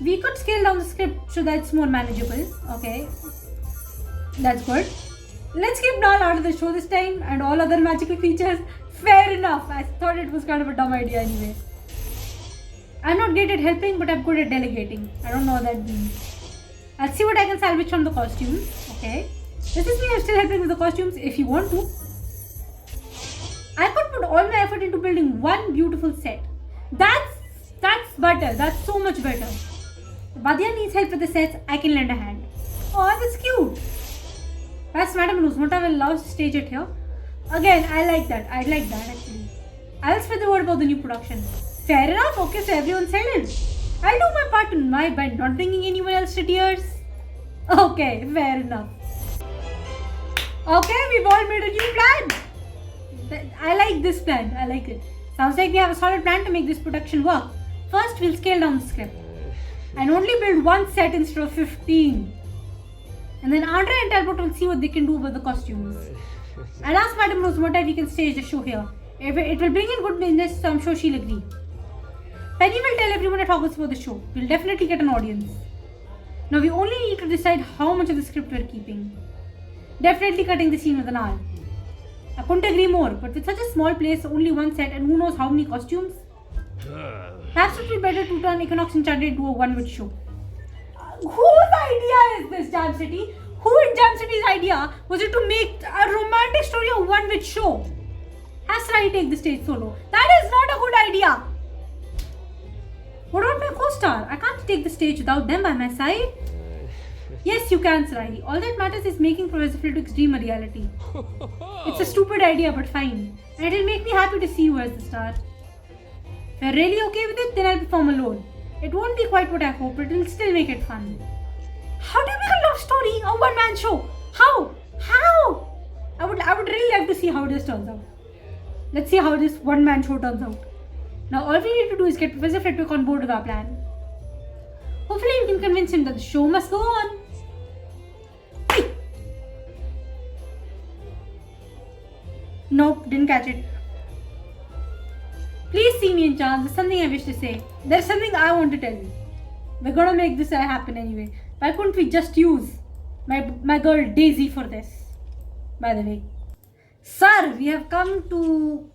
we could scale down the script so that it's more manageable. Okay, that's good. Let's keep Nal out of the show this time and all other magical features. Fair enough. I thought it was kind of a dumb idea anyway. I'm not great at helping, but I'm good at delegating. I don't know what that means. I'll see what I can salvage from the costumes. Okay. Does this mean I'm still helping with the costumes? If you want to. I could put all my effort into building one beautiful set. That's better. That's so much better. If Badia needs help with the sets, I can lend a hand. Oh, that's cute. Perhaps Madam Rosmota will allow us to stage it here. Again, I like that. I like that actually. I'll spread the word about the new production. Fair enough. Okay, so everyone's settled. I'll do my part in my band, not bringing anyone else to tears. Okay, fair enough. Okay, we've all made a new plan. I like this plan. I like it. Sounds like we have a solid plan to make this production work. First, we'll scale down the script. And only build one set instead of 15. And then Andre and Talbot will see what they can do about the costumes. I'll ask Madam Rosemont if we can stage the show here. If it will bring in good business, so I'm sure she'll agree. Penny will tell everyone at Hogwarts for the show. We'll definitely get an audience. Now we only need to decide how much of the script we're keeping. Definitely cutting the scene with an R. I couldn't agree more, but with such a small place, only one set, and who knows how many costumes? Perhaps it would be better to turn Equinox Enchanted into a one-witch show. Whose idea is this, Jam City? Who in Jam City's idea was it to make a romantic story a one-witch show? Has Sarai take the stage solo? That is not a good idea. What about my co-star? I can't take the stage without them by my side. Yes, you can, Sarai. All that matters is making Professor Flitwick's dream a reality. It's a stupid idea, but fine. And it'll make me happy to see you as the star. If you're really okay with it, then I'll perform alone. It won't be quite what I hope, but it'll still make it fun. How do you make a love story a one-man show? How? I would really like to see how this turns out. Let's see how this one-man show turns out. Now all we need to do is get Professor Flitwick on board with our plan. Hopefully we can convince him that the show must go on. Hey! Nope, didn't catch it. Please see me in chance. There's something I wish to say. There's something I want to tell you. We're gonna make this happen anyway. Why couldn't we just use my girl Daisy for this? By the way. Sir, we have come to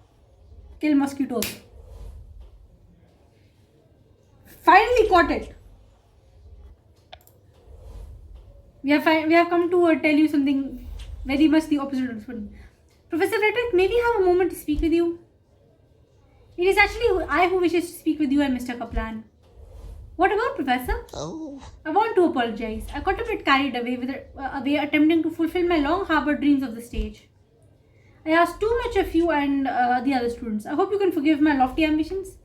kill mosquitoes. Finally caught it. We have come to tell you something very much the opposite of funny. Professor Flitwick, may we have a moment to speak with you? It is actually I who wishes to speak with you and Mr. Kaplan. What about, Professor? Oh. I want to apologize. I got a bit carried away attempting to fulfill my long-harbored dreams of the stage. I asked too much of you and the other students. I hope you can forgive my lofty ambitions.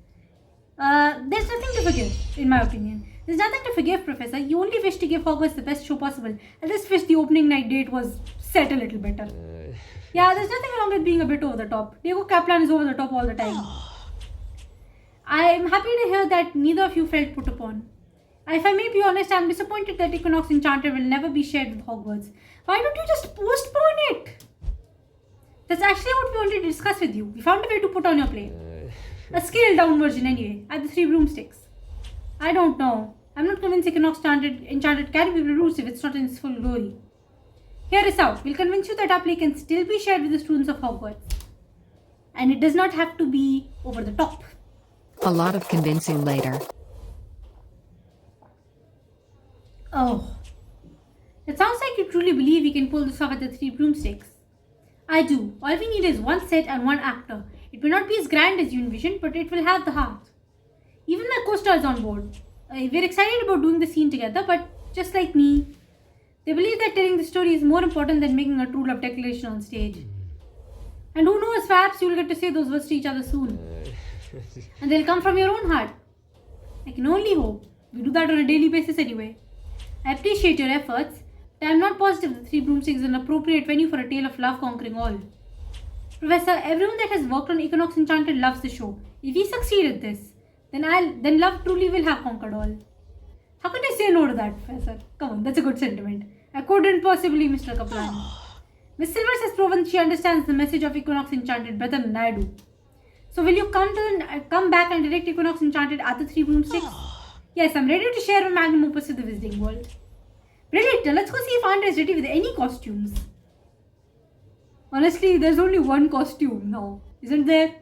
There's nothing to forgive, in my opinion. There's nothing to forgive, Professor. You only wish to give Hogwarts the best show possible. I just wish the opening night date was set a little better. Yeah, there's nothing wrong with being a bit over the top. Diego Kaplan is over the top all the time. I'm happy to hear that neither of you felt put upon. If I may be honest, I'm disappointed that Equinox Enchanted will never be shared with Hogwarts. Why don't you just postpone it? That's actually what we wanted to discuss with you. We found a way to put on your plate. A scaled down version anyway, at the 3 broomsticks. I don't know. I'm not convinced Equinox Enchanted can be produced if it's not in its full glory. Hear us out. We'll convince you that our play can still be shared with the students of Hogwarts. And it does not have to be over the top. A lot of convincing later. Oh. It sounds like you truly believe we can pull this off at the 3 broomsticks. I do. All we need is one set and one actor. It may not be as grand as you envisioned, but it will have the heart. Even my co-star is on board. We're excited about doing the scene together, but just like me, they believe that telling the story is more important than making a true love declaration on stage. And who knows, perhaps you'll get to say those words to each other soon. And they'll come from your own heart. I can only hope. We do that on a daily basis anyway. I appreciate your efforts, but I'm not positive the 3 broomsticks is an appropriate venue for a tale of love conquering all. Professor, everyone that has worked on Equinox Enchanted loves the show. If we succeed at this, then love truly will have conquered all. How can I say no to that, Professor? Come on, that's a good sentiment. I couldn't possibly, Mr. Kaplan. Miss Silvers has proven she understands the message of Equinox Enchanted better than I do. So will you come back and direct Equinox Enchanted at the 3 broomsticks? Yes, I'm ready to share my magnum opus with the visiting world. Brilliant, let's go see if Andre is ready with any costumes. Honestly, there's only one costume now, isn't there?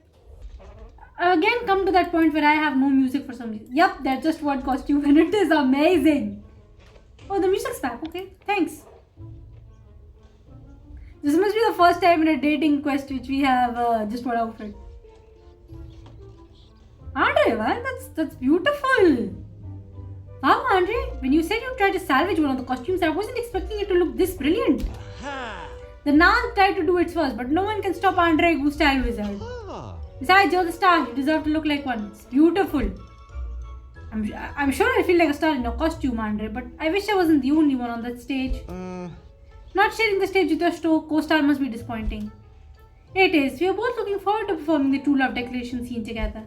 Again, come to that point where I have no music for some reason. Yep, there's just one costume and it is amazing. Oh, the music's back, okay, thanks. This must be the first time in a dating quest which we have just one outfit. Andre, man, that's beautiful. Wow, Andre, when you said you tried to salvage one of the costumes, I wasn't expecting it to look this brilliant. The Nan tried to do it first, but no one can stop Andre Gustyle Wizard. Besides, you're the star. You deserve to look like one. It's beautiful. I'm sure I feel like a star in your costume, Andre, but I wish I wasn't the only one on that stage. Not sharing the stage with your co-star must be disappointing. It is. We are both looking forward to performing the true love declaration scene together.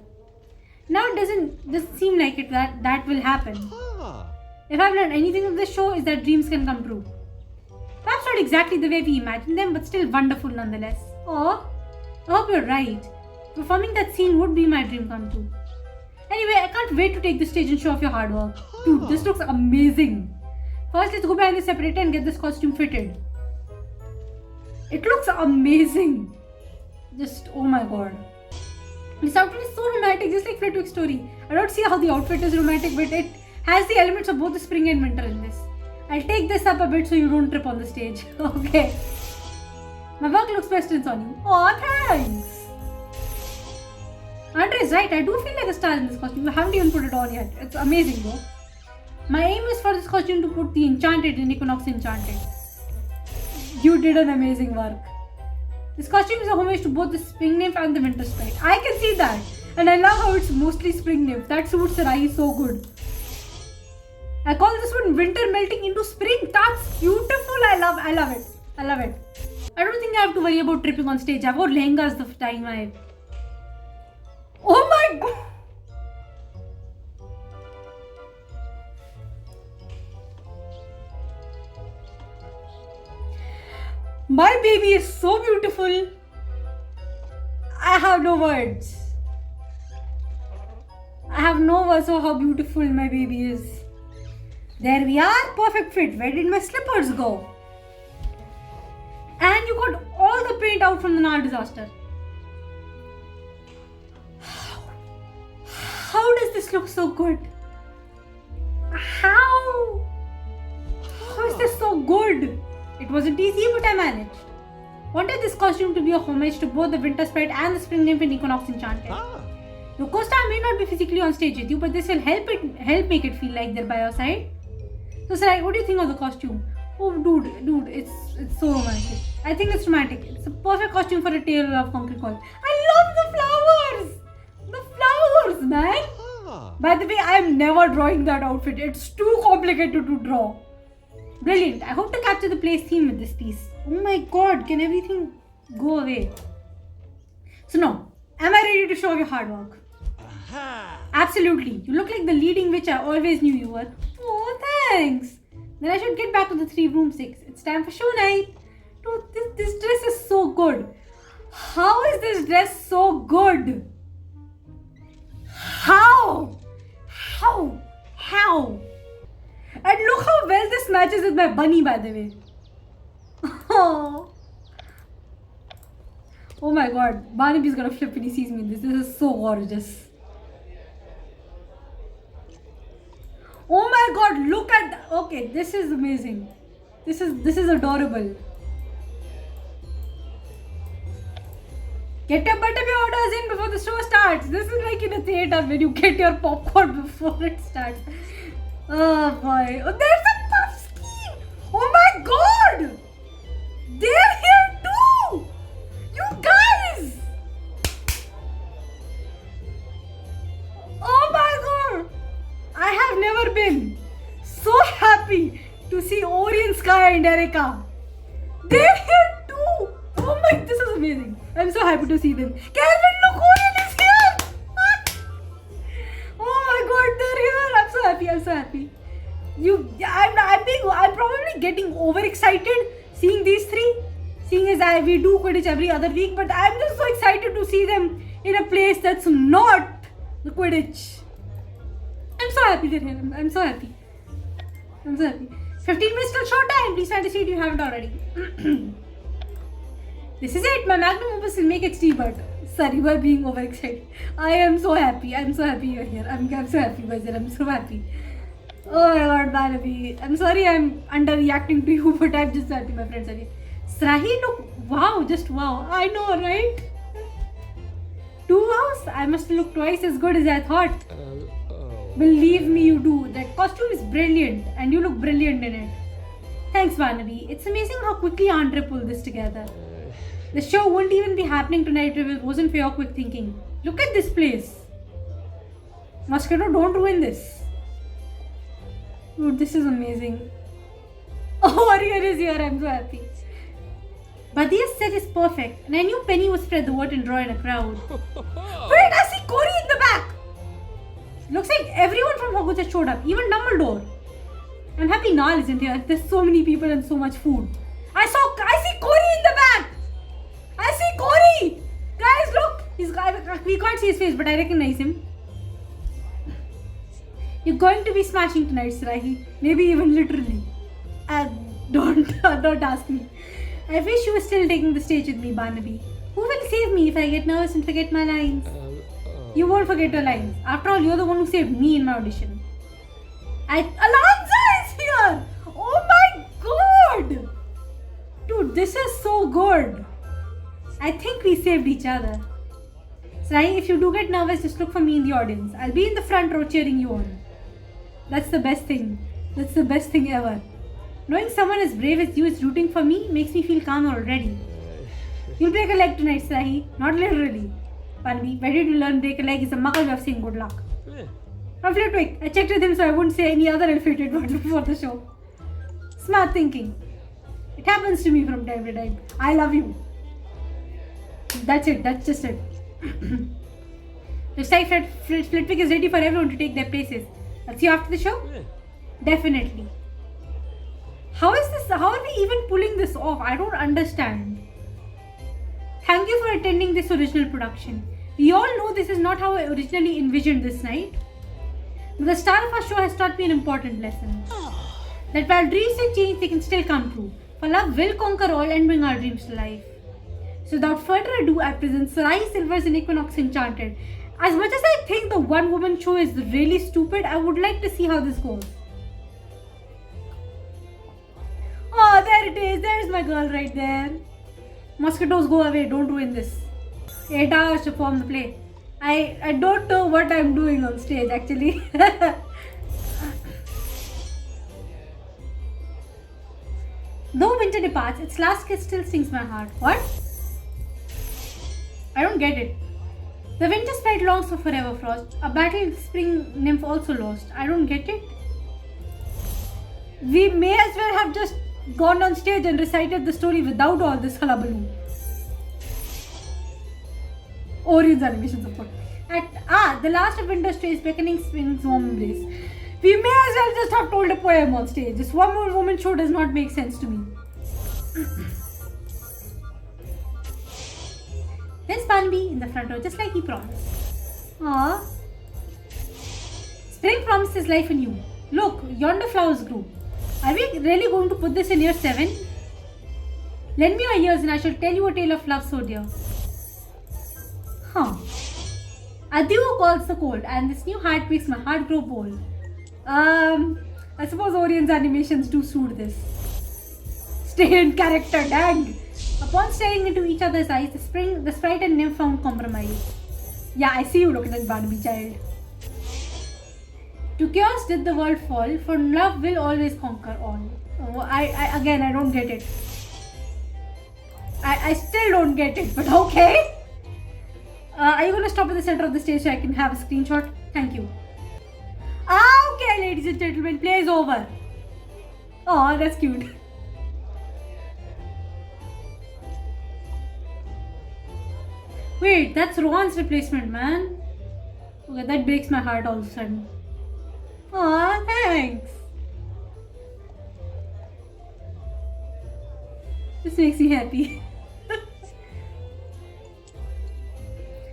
Now it doesn't seem like it that will happen. If I've learned anything from this show, is that dreams can come true. Perhaps not exactly the way we imagine them, but still wonderful nonetheless. Oh, I hope you're right. Performing that scene would be my dream come true. Anyway, I can't wait to take the stage and show off your hard work. Dude, this looks amazing. First, let's go behind the separator and get this costume fitted. It looks amazing. Just, oh my god. This outfit is so romantic, just like Flitwick's story. I don't see how the outfit is romantic, but it has the elements of both the spring and winter in this. I'll take this up a bit so you don't trip on the stage. Okay. My work looks best in Sony. Aw, thanks. Andre is right, I do feel like a star in this costume. I haven't even put it on yet. It's amazing though. My aim is for this costume to put the Enchanted in Equinox Enchanted. You did an amazing work. This costume is a homage to both the spring nymph and the winter sprite. I can see that. And I love how it's mostly spring nymph. That suits Sarai so good. I call this one winter melting into spring. That's beautiful. I love it. I love it. I don't think I have to worry about tripping on stage. I've got lehengas the time I... Oh my god! My baby is so beautiful. I have no words. I have no words for how beautiful my baby is. There we are, perfect fit. Where did my slippers go? And you got all the paint out from the Nile disaster. How does this look so good? How is this so good? It wasn't easy, but I managed. Wanted this costume to be a homage to both the winter sprite and the spring nymph in Equinox Enchanted. Your co-star may not be physically on stage with you, but this will help make it feel like they're by your side. So Sarai, what do you think of the costume? Oh dude, it's so romantic. I think it's romantic. It's a perfect costume for a tale of Concrete Call. I love the flowers! The flowers, man! By the way, I'm never drawing that outfit. It's too complicated to draw. Brilliant. I hope to capture the play's theme with this piece. Oh my god, can everything go away? So now, am I ready to show your hard work? Absolutely. You look like the leading witch I always knew you were. Oh, thanks. Then I should get back to the 3 broomsticks. It's time for show night. Dude, this dress is so good. How is this dress so good? How? And look how well this matches with my bunny, by the way. Oh my god, Barnaby's gonna flip when he sees me in this. This is so gorgeous. Oh my god, look at that. Okay, this is amazing. This is adorable. Get your butterbeer orders in before the show starts. This is like in a theater when you get your popcorn before it starts. Oh boy. Oh, there's a puff scheme. Oh my god. They're here too. You guys. Oh my god. I have never been so happy to see Orion, Sky and Erica. They're here too. Oh my, this is amazing. I'm so happy to see them. Calvin, look, Orion is here. Oh my god, they're here. I'm so happy. I'm probably getting overexcited seeing these 3. Seeing as we do Quidditch every other week, but I'm just so excited to see them in a place that's not the Quidditch. I'm so happy they're here. I'm so happy. 15 minutes till show time. Please find a seat if you haven't already. This is it. My magnum opus will make its debut. Sorry for being overexcited. I am so happy. I'm so happy you're here. I'm so happy, Bajir. I'm so happy. Oh my god, Barnaby. I'm sorry I'm underreacting to you, but I'm just happy my friends are here. Srahi, look. Wow, just wow. I know, right? 2 wows? I must look twice as good as I thought. Believe me, you do. That costume is brilliant and you look brilliant in it. Thanks, Barnaby. It's amazing how quickly Andre pulled this together. The show wouldn't even be happening tonight if it wasn't for your quick thinking. Look at this place. Mosquito, don't ruin this. Dude, this is amazing. Oh, Orion is here. I'm so happy. Badia's set is perfect, and I knew Penny would spread the word and draw in a crowd. Wait, I see Cory in the back. Looks like everyone from Hogwarts has showed up, even Dumbledore. I'm happy Nal isn't here. There's so many people and so much food. I see Cory in the back. I see Cory. Guys, look. We can't see his face, but I recognize him. You're going to be smashing tonight, Sarahi. Maybe even literally. Don't ask me. I wish you were still taking the stage with me, Barnaby. Who will save me if I get nervous and forget my lines? You won't forget your lines. After all, you're the one who saved me in my audition. Alonzo is here! Oh my god! Dude, this is so good. I think we saved each other. Sarahi, if you do get nervous, just look for me in the audience. I'll be in the front row cheering you on. That's the best thing. That's the best thing ever. Knowing someone as brave as you is rooting for me makes me feel calmer already. You'll break a leg tonight, Sarahi. Not literally. Barnaby, where did you learn break a leg is a muckle way of saying good luck. From Flitwick, I checked with him so I wouldn't say any other ill-fated word before the show. Smart thinking. It happens to me from time to time. I love you. That's it. That's just it. Looks like Flitwick is ready for everyone to take their places. I'll see you after the show? Definitely. How is this? How are we even pulling this off? I don't understand. Thank you for attending this original production. We all know this is not how I originally envisioned this night. But the star of our show has taught me an important lesson. That while dreams may change, they can still come true. For love will conquer all and bring our dreams to life. So without further ado, I present Sarahi Silver's in Equinox Enchanted. As much as I think the one-woman show is really stupid, I would like to see how this goes. Oh, there it is. There's my girl right there. Mosquitoes, go away. Don't ruin this. 8 hours to form the play. I don't know what I'm doing on stage actually. Though winter departs, its last kiss still stings my heart. What? I don't get it. The winter sprite longs for forever frost. A battle with spring nymph also lost. I don't get it. We may as well have just gone on stage and recited the story without all this hullabaloo. Orion's animation support. The last of winter strays beckoning spring's warm embrace. We may as well just have told a poem on stage. This one more woman show does not make sense to me. There's Barnaby in the front row, just like he promised. Aww. Spring promises life anew. Look, yonder flowers grew. Are we really going to put this in year 7? Lend me your ears and I shall tell you a tale of love so dear. Huh. Adieu calls the cold, and this new hat makes my heart grow bold. I suppose Orion's animations do suit this. Stay in character, dang! Upon staring into each other's eyes, the sprite and nymph found compromise. Yeah, I see you looking at Barnaby, child. To chaos did the world fall, for love will always conquer all. Oh, I don't get it. I still don't get it, but okay. Are you going to stop at the center of the stage so I can have a screenshot? Thank you. Okay, ladies and gentlemen, play is over. Oh, that's cute. Wait, that's Rohan's replacement, man. Okay, that breaks my heart all of a sudden. Aw, thanks. This makes me happy.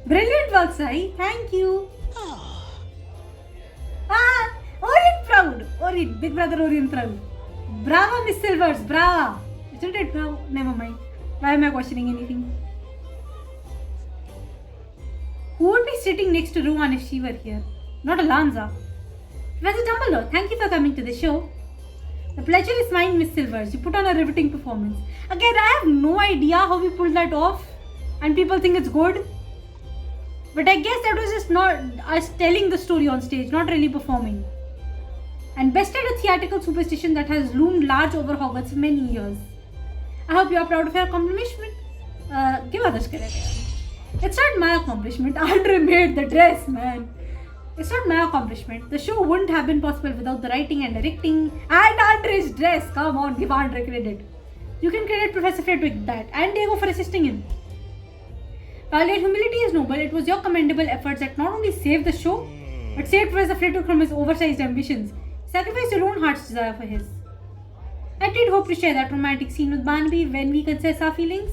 Brilliant work, Sai. Thank you. Orion proud. Orion, big brother Orion proud. Brava, Miss Silvers. Brava. Isn't it bravo? Never mind. Why am I questioning anything? Who would be sitting next to Rohan if she were here? Not Alonzo. Professor Tumblr, thank you for coming to the show. The pleasure is mine, Miss Silvers. You put on a riveting performance. Again, I have no idea how we pulled that off. And people think it's good. But I guess that was just not us telling the story on stage, not really performing. And bested a theatrical superstition that has loomed large over Hogwarts for many years. I hope you are proud of your accomplishment. Give others credit. It's not my accomplishment. Andre made the dress, man. It's not my accomplishment. The show wouldn't have been possible without the writing and directing and Andre's dress. Come on, give Andre credit. You can credit Professor Flitwick with that and Diego for assisting him. While your humility is noble, it was your commendable efforts that not only saved the show, but saved Professor Flitwick from his oversized ambitions. Sacrifice your own heart's desire for his. I did hope to share that romantic scene with Barnaby when we confess our feelings.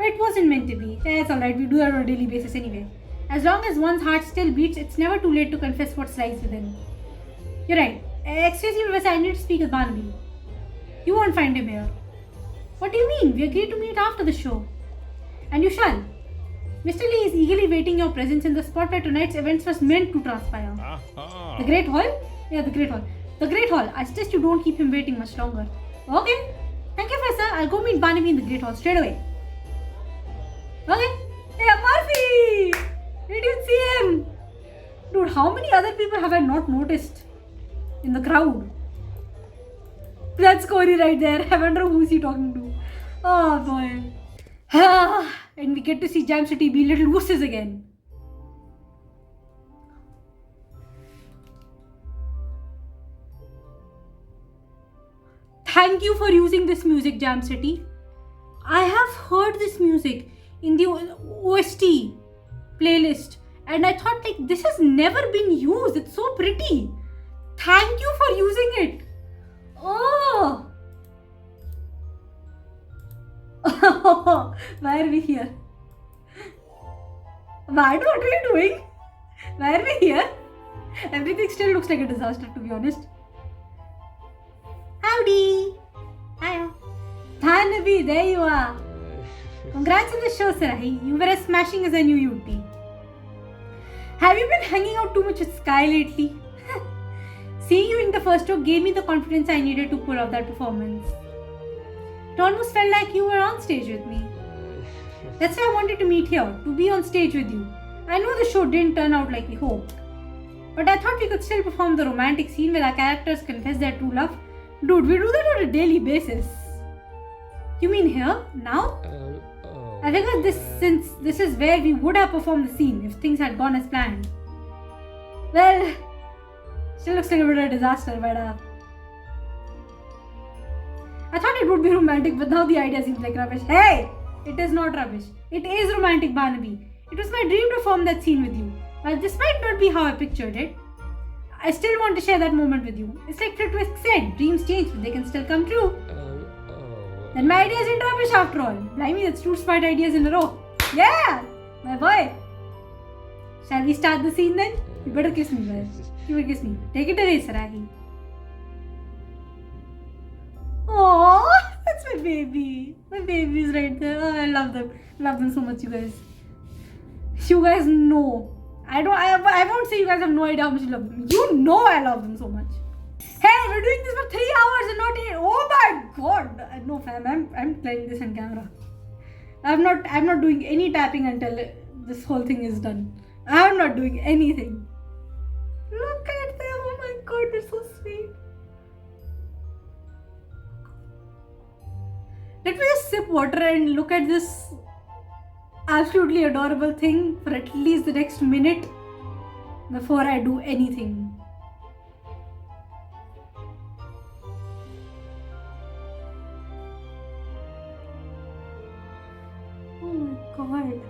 But it wasn't meant to be. That's alright, we do that on a daily basis anyway. As long as one's heart still beats, it's never too late to confess what lies within. You're right. Excuse me, Professor, I need to speak with Barnaby. You won't find him here. What do you mean? We agreed to meet after the show. And you shall. Mr. Lee is eagerly waiting your presence in the spot where tonight's events was meant to transpire. The Great Hall? Yeah, the Great Hall. The Great Hall. I suggest you don't keep him waiting much longer. Okay. Thank you, Professor. I'll go meet Barnaby in the Great Hall straight away. Okay. Hey, Murphy! Did you see him? Dude, how many other people have I not noticed in the crowd? That's Corey right there. I wonder who's he talking to. Oh boy. And we get to see Jam City be Little Wusses again. Thank you for using this music, Jam City. I have heard this music in the OST playlist and I thought like this has never been used. It's so pretty. Thank you for using it. Oh. Why are we here? What are you doing? Why are we here? Everything still looks like a disaster, to be honest. Howdy! Hiya. Barnaby, there you are. Congrats on the show, Sarahi. You were as smashing as I knew you'd be. Have you been hanging out too much with Sky lately? Seeing you in the first show gave me the confidence I needed to pull off that performance. It almost felt like you were on stage with me. That's why I wanted to meet here, to be on stage with you. I know the show didn't turn out like we hoped, but I thought we could still perform the romantic scene where our characters confess their true love. Dude, we do that on a daily basis. You mean here? Now? I figured since this is where we would have performed the scene if things had gone as planned. Well, still looks like a bit of a disaster, but I thought it would be romantic, but now the idea seems like rubbish. Hey! It is not rubbish. It is romantic, Barnaby. It was my dream to perform that scene with you. While this might not be how I pictured it, I still want to share that moment with you. It's like Flitwick said, dreams change, but they can still come true. Then my idea isn't rubbish after all. Blimey, that's 2 smart ideas in a row. Yeah! My boy. Shall we start the scene then? You better kiss me, boy. You better kiss me. Take it away, Sarahi. Aww, that's my baby. My baby's right there. Oh, I love them. Love them so much, you guys. You guys know. I won't say you guys have no idea how much you love them. You know I love them so much. Hey, we're doing this for 3 hours and not 8. Oh my god. No fam, I'm playing this on camera. I'm not doing any tapping until this whole thing is done. I'm not doing anything. Look at them. Oh my god, they're so sweet. Let me just sip water and look at this absolutely adorable thing for at least the next minute before I do anything. Oh my god.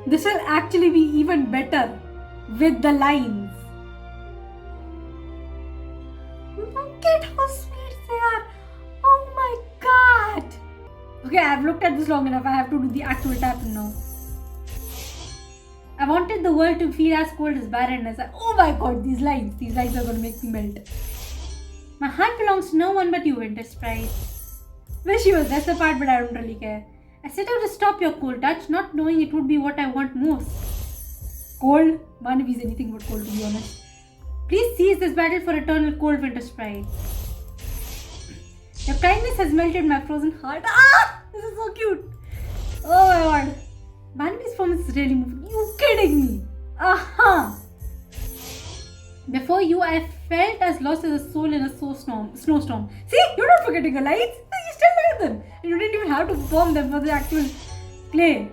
This will actually be even better with the lines. Look at how sweet they are. Oh my god. Okay, I've looked at this long enough. I have to do the actual tapping now. I wanted the world to feel as cold as barrenness. Oh my god, these lines are gonna make me melt. My heart belongs to no one but you, Winter Sprite. Wish you was that's the part, but I don't really care. I set out to stop your cold touch, not knowing it would be what I want most. Cold? Barnaby is anything but cold, to be honest. Please seize this battle for eternal cold, Winter Sprite. Your kindness has melted my frozen heart. Ah! This is so cute. Oh my god. Barnaby's performance is really moving. You kidding me? Aha! Before you, I felt as lost as a soul in a snowstorm. See? You're not forgetting the lines. You still learned them. And you didn't even have to perform them for the actual play.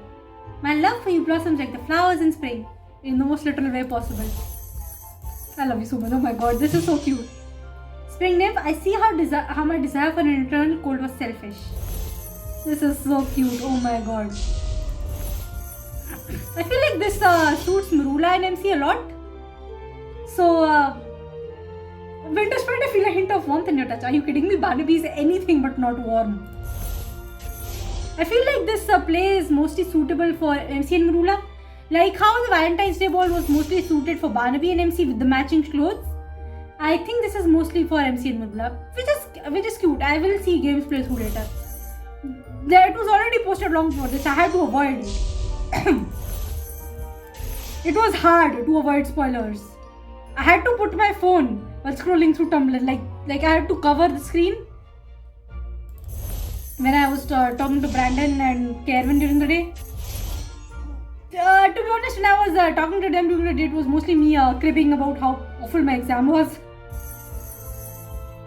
My love for you blossoms like the flowers in spring, in the most literal way possible. I love you so much. Oh my god, this is so cute. Spring nymph, I see how my desire for an eternal cold was selfish. This is so cute. Oh my god. I feel like this suits Marula and MC a lot. So, Winter Sprite, I feel a hint of warmth in your touch. Are you kidding me? Barnaby is anything but not warm. I feel like this play is mostly suitable for MC and Marula. Like how the Valentine's Day ball was mostly suited for Barnaby and MC with the matching clothes. I think this is mostly for MC and Marula, which is cute. I will see games play through later. It was already posted long before this. I had to avoid it. It was hard to avoid spoilers. I had to put my phone while scrolling through Tumblr. Like I had to cover the screen when I was talking to Brandon and Kerwin during the day. To be honest, when I was talking to them during the day, it was mostly me cribbing about how awful my exam was.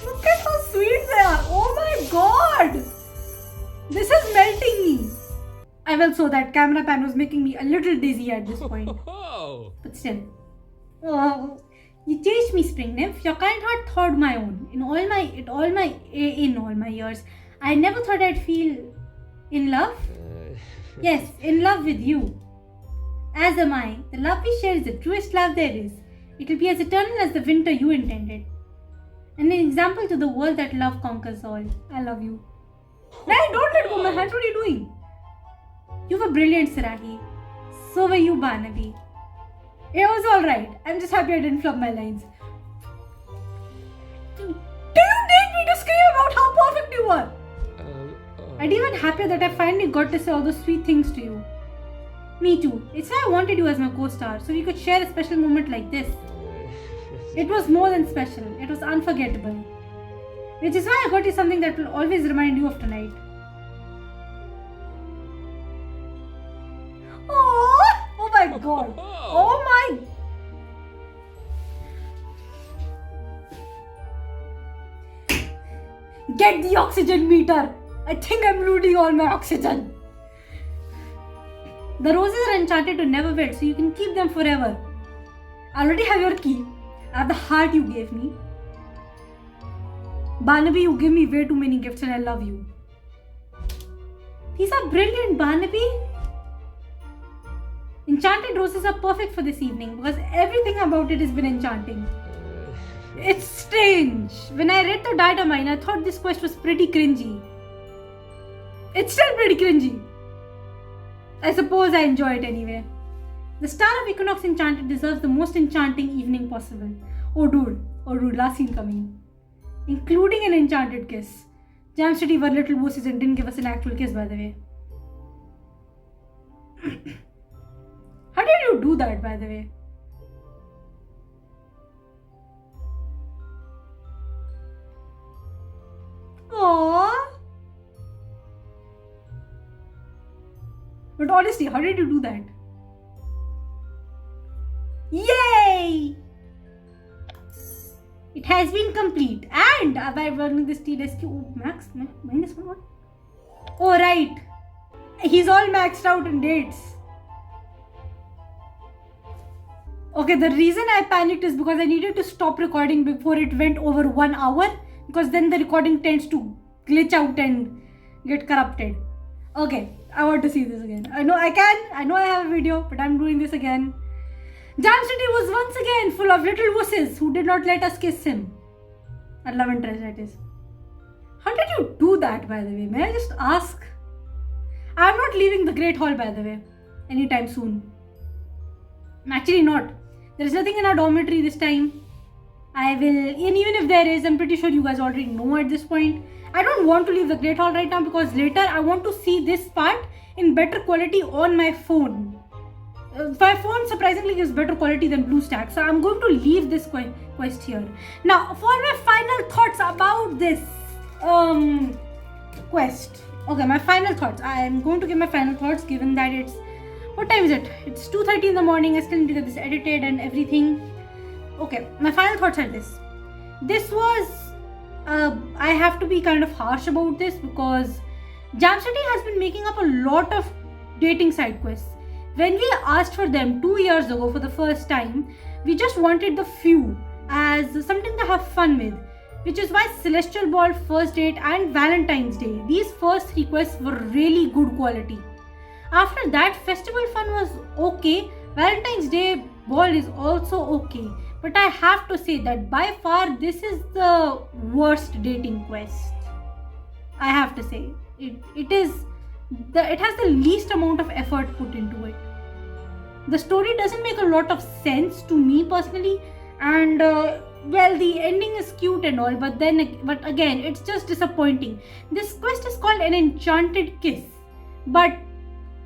Look at how sweet they are. Oh my god! This is melting me. I will show that camera pan was making me a little dizzy at this point. But still. You chased me, Spring Nymph. Your kind heart thawed my own. In all my years, I never thought I'd feel in love. Yes, in love with you. As am I. The love we share is the truest love there is. It will be as eternal as the winter you intended. And an example to the world that love conquers all. I love you. Hey, don't let go my hands. What are you doing? You were brilliant, Sarahi. So were you, Barnaby. It was alright. I'm just happy I didn't flub my lines. Do you need me to scream about how perfect you were? I'm even happier that I finally got to say all those sweet things to you. Me too. It's why I wanted you as my co-star, so we could share a special moment like this. It was more than special. It was unforgettable. Which is why I got you something that will always remind you of tonight. Oh my god. Oh my. Get the oxygen meter. I think I'm losing all my oxygen. The roses are enchanted to never wilt, so you can keep them forever. I already have your key. I have the heart you gave me. Barnaby, you give me way too many gifts and I love you. These are brilliant, Barnaby. Enchanted roses are perfect for this evening because everything about it has been enchanting. It's strange. When I read the Dynamine, I thought this quest was pretty cringy. It's still pretty cringy. I suppose I enjoy it anyway. The Star of Equinox Enchanted deserves the most enchanting evening possible. Oh dude, last scene coming. Including an enchanted kiss. Jam City were little wusses and didn't give us an actual kiss, by the way. How did you do that, by the way? Aww. But honestly, how did you do that? Yay! It has been complete. And by running this TLSQ, oh, max, -1. Oh, right. He's all maxed out in dates. Okay, the reason I panicked is because I needed to stop recording before it went over 1 hour. Because then the recording tends to glitch out and get corrupted. Okay, I want to see this again. I know I can. I know I have a video, but I'm doing this again. Jam City was once again full of little wusses who did not let us kiss him. At love interest, that is. How did you do that, by the way? May I just ask? I'm not leaving the Great Hall, by the way, anytime soon. Actually not. There is nothing in our dormitory this time. I will, and even if there is, I'm pretty sure you guys already know at this point. I don't want to leave the Great Hall right now because later I want to see this part in better quality on my phone. My phone surprisingly gives better quality than BlueStack, so I'm going to leave this quest here. Now, for my final thoughts about this quest. Okay, my final thoughts. I am going to give my final thoughts given that it's... What time is it? It's 2:30 in the morning. I still need to get this edited and everything. Okay, my final thoughts are this. This was... I have to be kind of harsh about this because Jam City has been making up a lot of dating side quests. When we asked for them 2 years ago for the first time, we just wanted the few as something to have fun with, which is why Celestial Ball, First Date and Valentine's Day, these first 3 quests were really good quality. After that, Festival Fun was okay, Valentine's Day Ball is also okay, But I have to say that by far this is the worst dating quest. I have to say it has the least amount of effort put into it. The story doesn't make a lot of sense to me personally, and well, the ending is cute and all, but again, it's just disappointing. This quest is called an enchanted kiss, but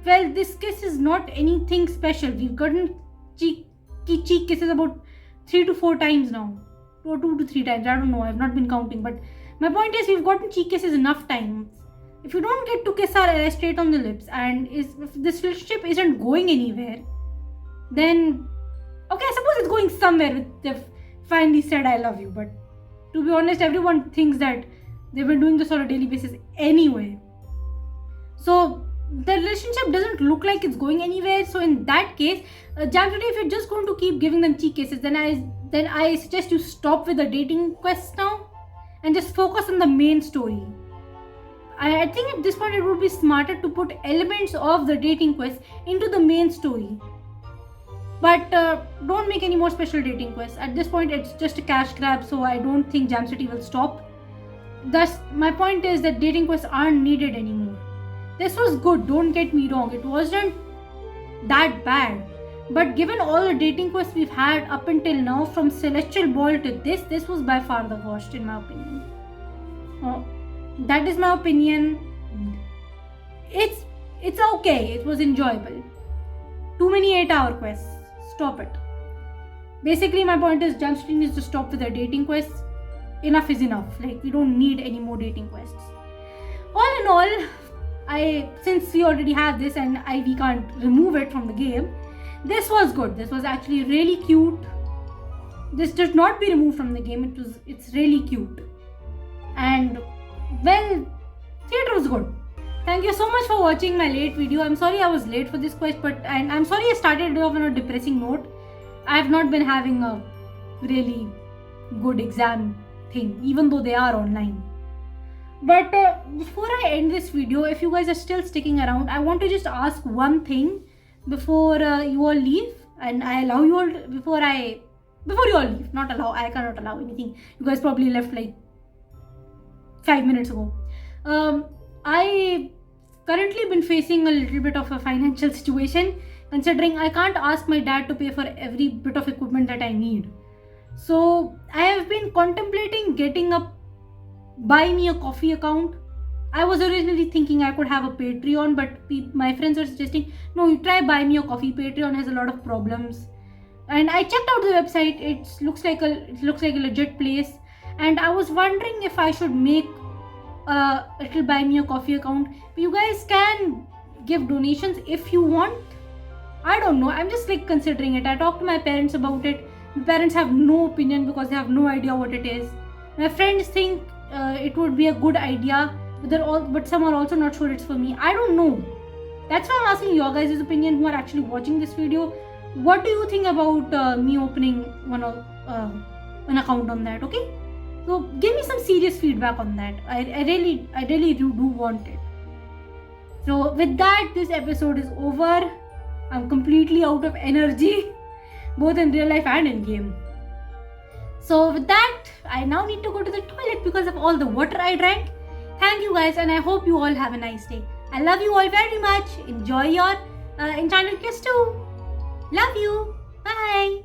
well, this kiss is not anything special. We've gotten cheek kisses about 3 to 4 times now, or 2 to 3 times. I don't know. I've not been counting, but my point is, we've gotten cheek kisses enough times. If you don't get to kiss our ally straight on the lips, and if this relationship isn't going anywhere, then okay, I suppose it's going somewhere with the finally said I love you. But to be honest, everyone thinks that they've been doing this on a daily basis anyway. So the relationship doesn't look like it's going anywhere. So in that case, Jamsity, if you're just going to keep giving them cheek kisses, then I suggest you stop with the dating quest now and just focus on the main story. I think at this point it would be smarter to put elements of the dating quest into the main story. But don't make any more special dating quests. At this point, it's just a cash grab, so I don't think Jam City will stop. Thus, my point is that dating quests aren't needed anymore. This was good, don't get me wrong. It wasn't that bad. But given all the dating quests we've had up until now, from Celestial Ball to this was by far the worst in my opinion. That is my opinion. It's okay. It was enjoyable. Too many 8-hour quests. Stop it. Basically, my point is Jam City needs to stop with the dating quests. Enough is enough. Like, we don't need any more dating quests. All in all, since we already have this and we can't remove it from the game, this was good. This was actually really cute. This should not be removed from the game. It's really cute. And well, theater was good. Thank you so much for watching my late video. I'm sorry I was late for this quest, and I'm sorry I started it off on a depressing note. I have not been having a really good exam thing, even though they are online. But before I end this video, if you guys are still sticking around, I want to just ask one thing before you all leave, and I allow you all before you all leave. Not allow. I cannot allow anything. You guys probably left like 5 minutes ago. I currently been facing a little bit of a financial situation, considering I can't ask my dad to pay for every bit of equipment that I need. So I have been contemplating getting a buy me a coffee account. I was originally thinking I could have a Patreon, but my friends are suggesting, no, you try buy me a coffee. Patreon has a lot of problems. And I checked out the website. It looks like a legit place. And I was wondering if I should make it'll buy me a coffee account. You guys can give donations if you want. I don't know. I'm just like considering it. I talked to my parents about it. My parents have no opinion because they have no idea what it is. My friends think it would be a good idea, but some are also not sure it's for me. I don't know. That's why I'm asking your guys' opinion who are actually watching this video. What do you think about me opening an account on that? Okay. So give me some serious feedback on that. I really do want it. So with that, this episode is over. I'm completely out of energy, both in real life and in game. So with that, I now need to go to the toilet because of all the water I drank. Thank you guys, and I hope you all have a nice day. I love you all very much. Enjoy your Enchanted kiss too. Love you. Bye.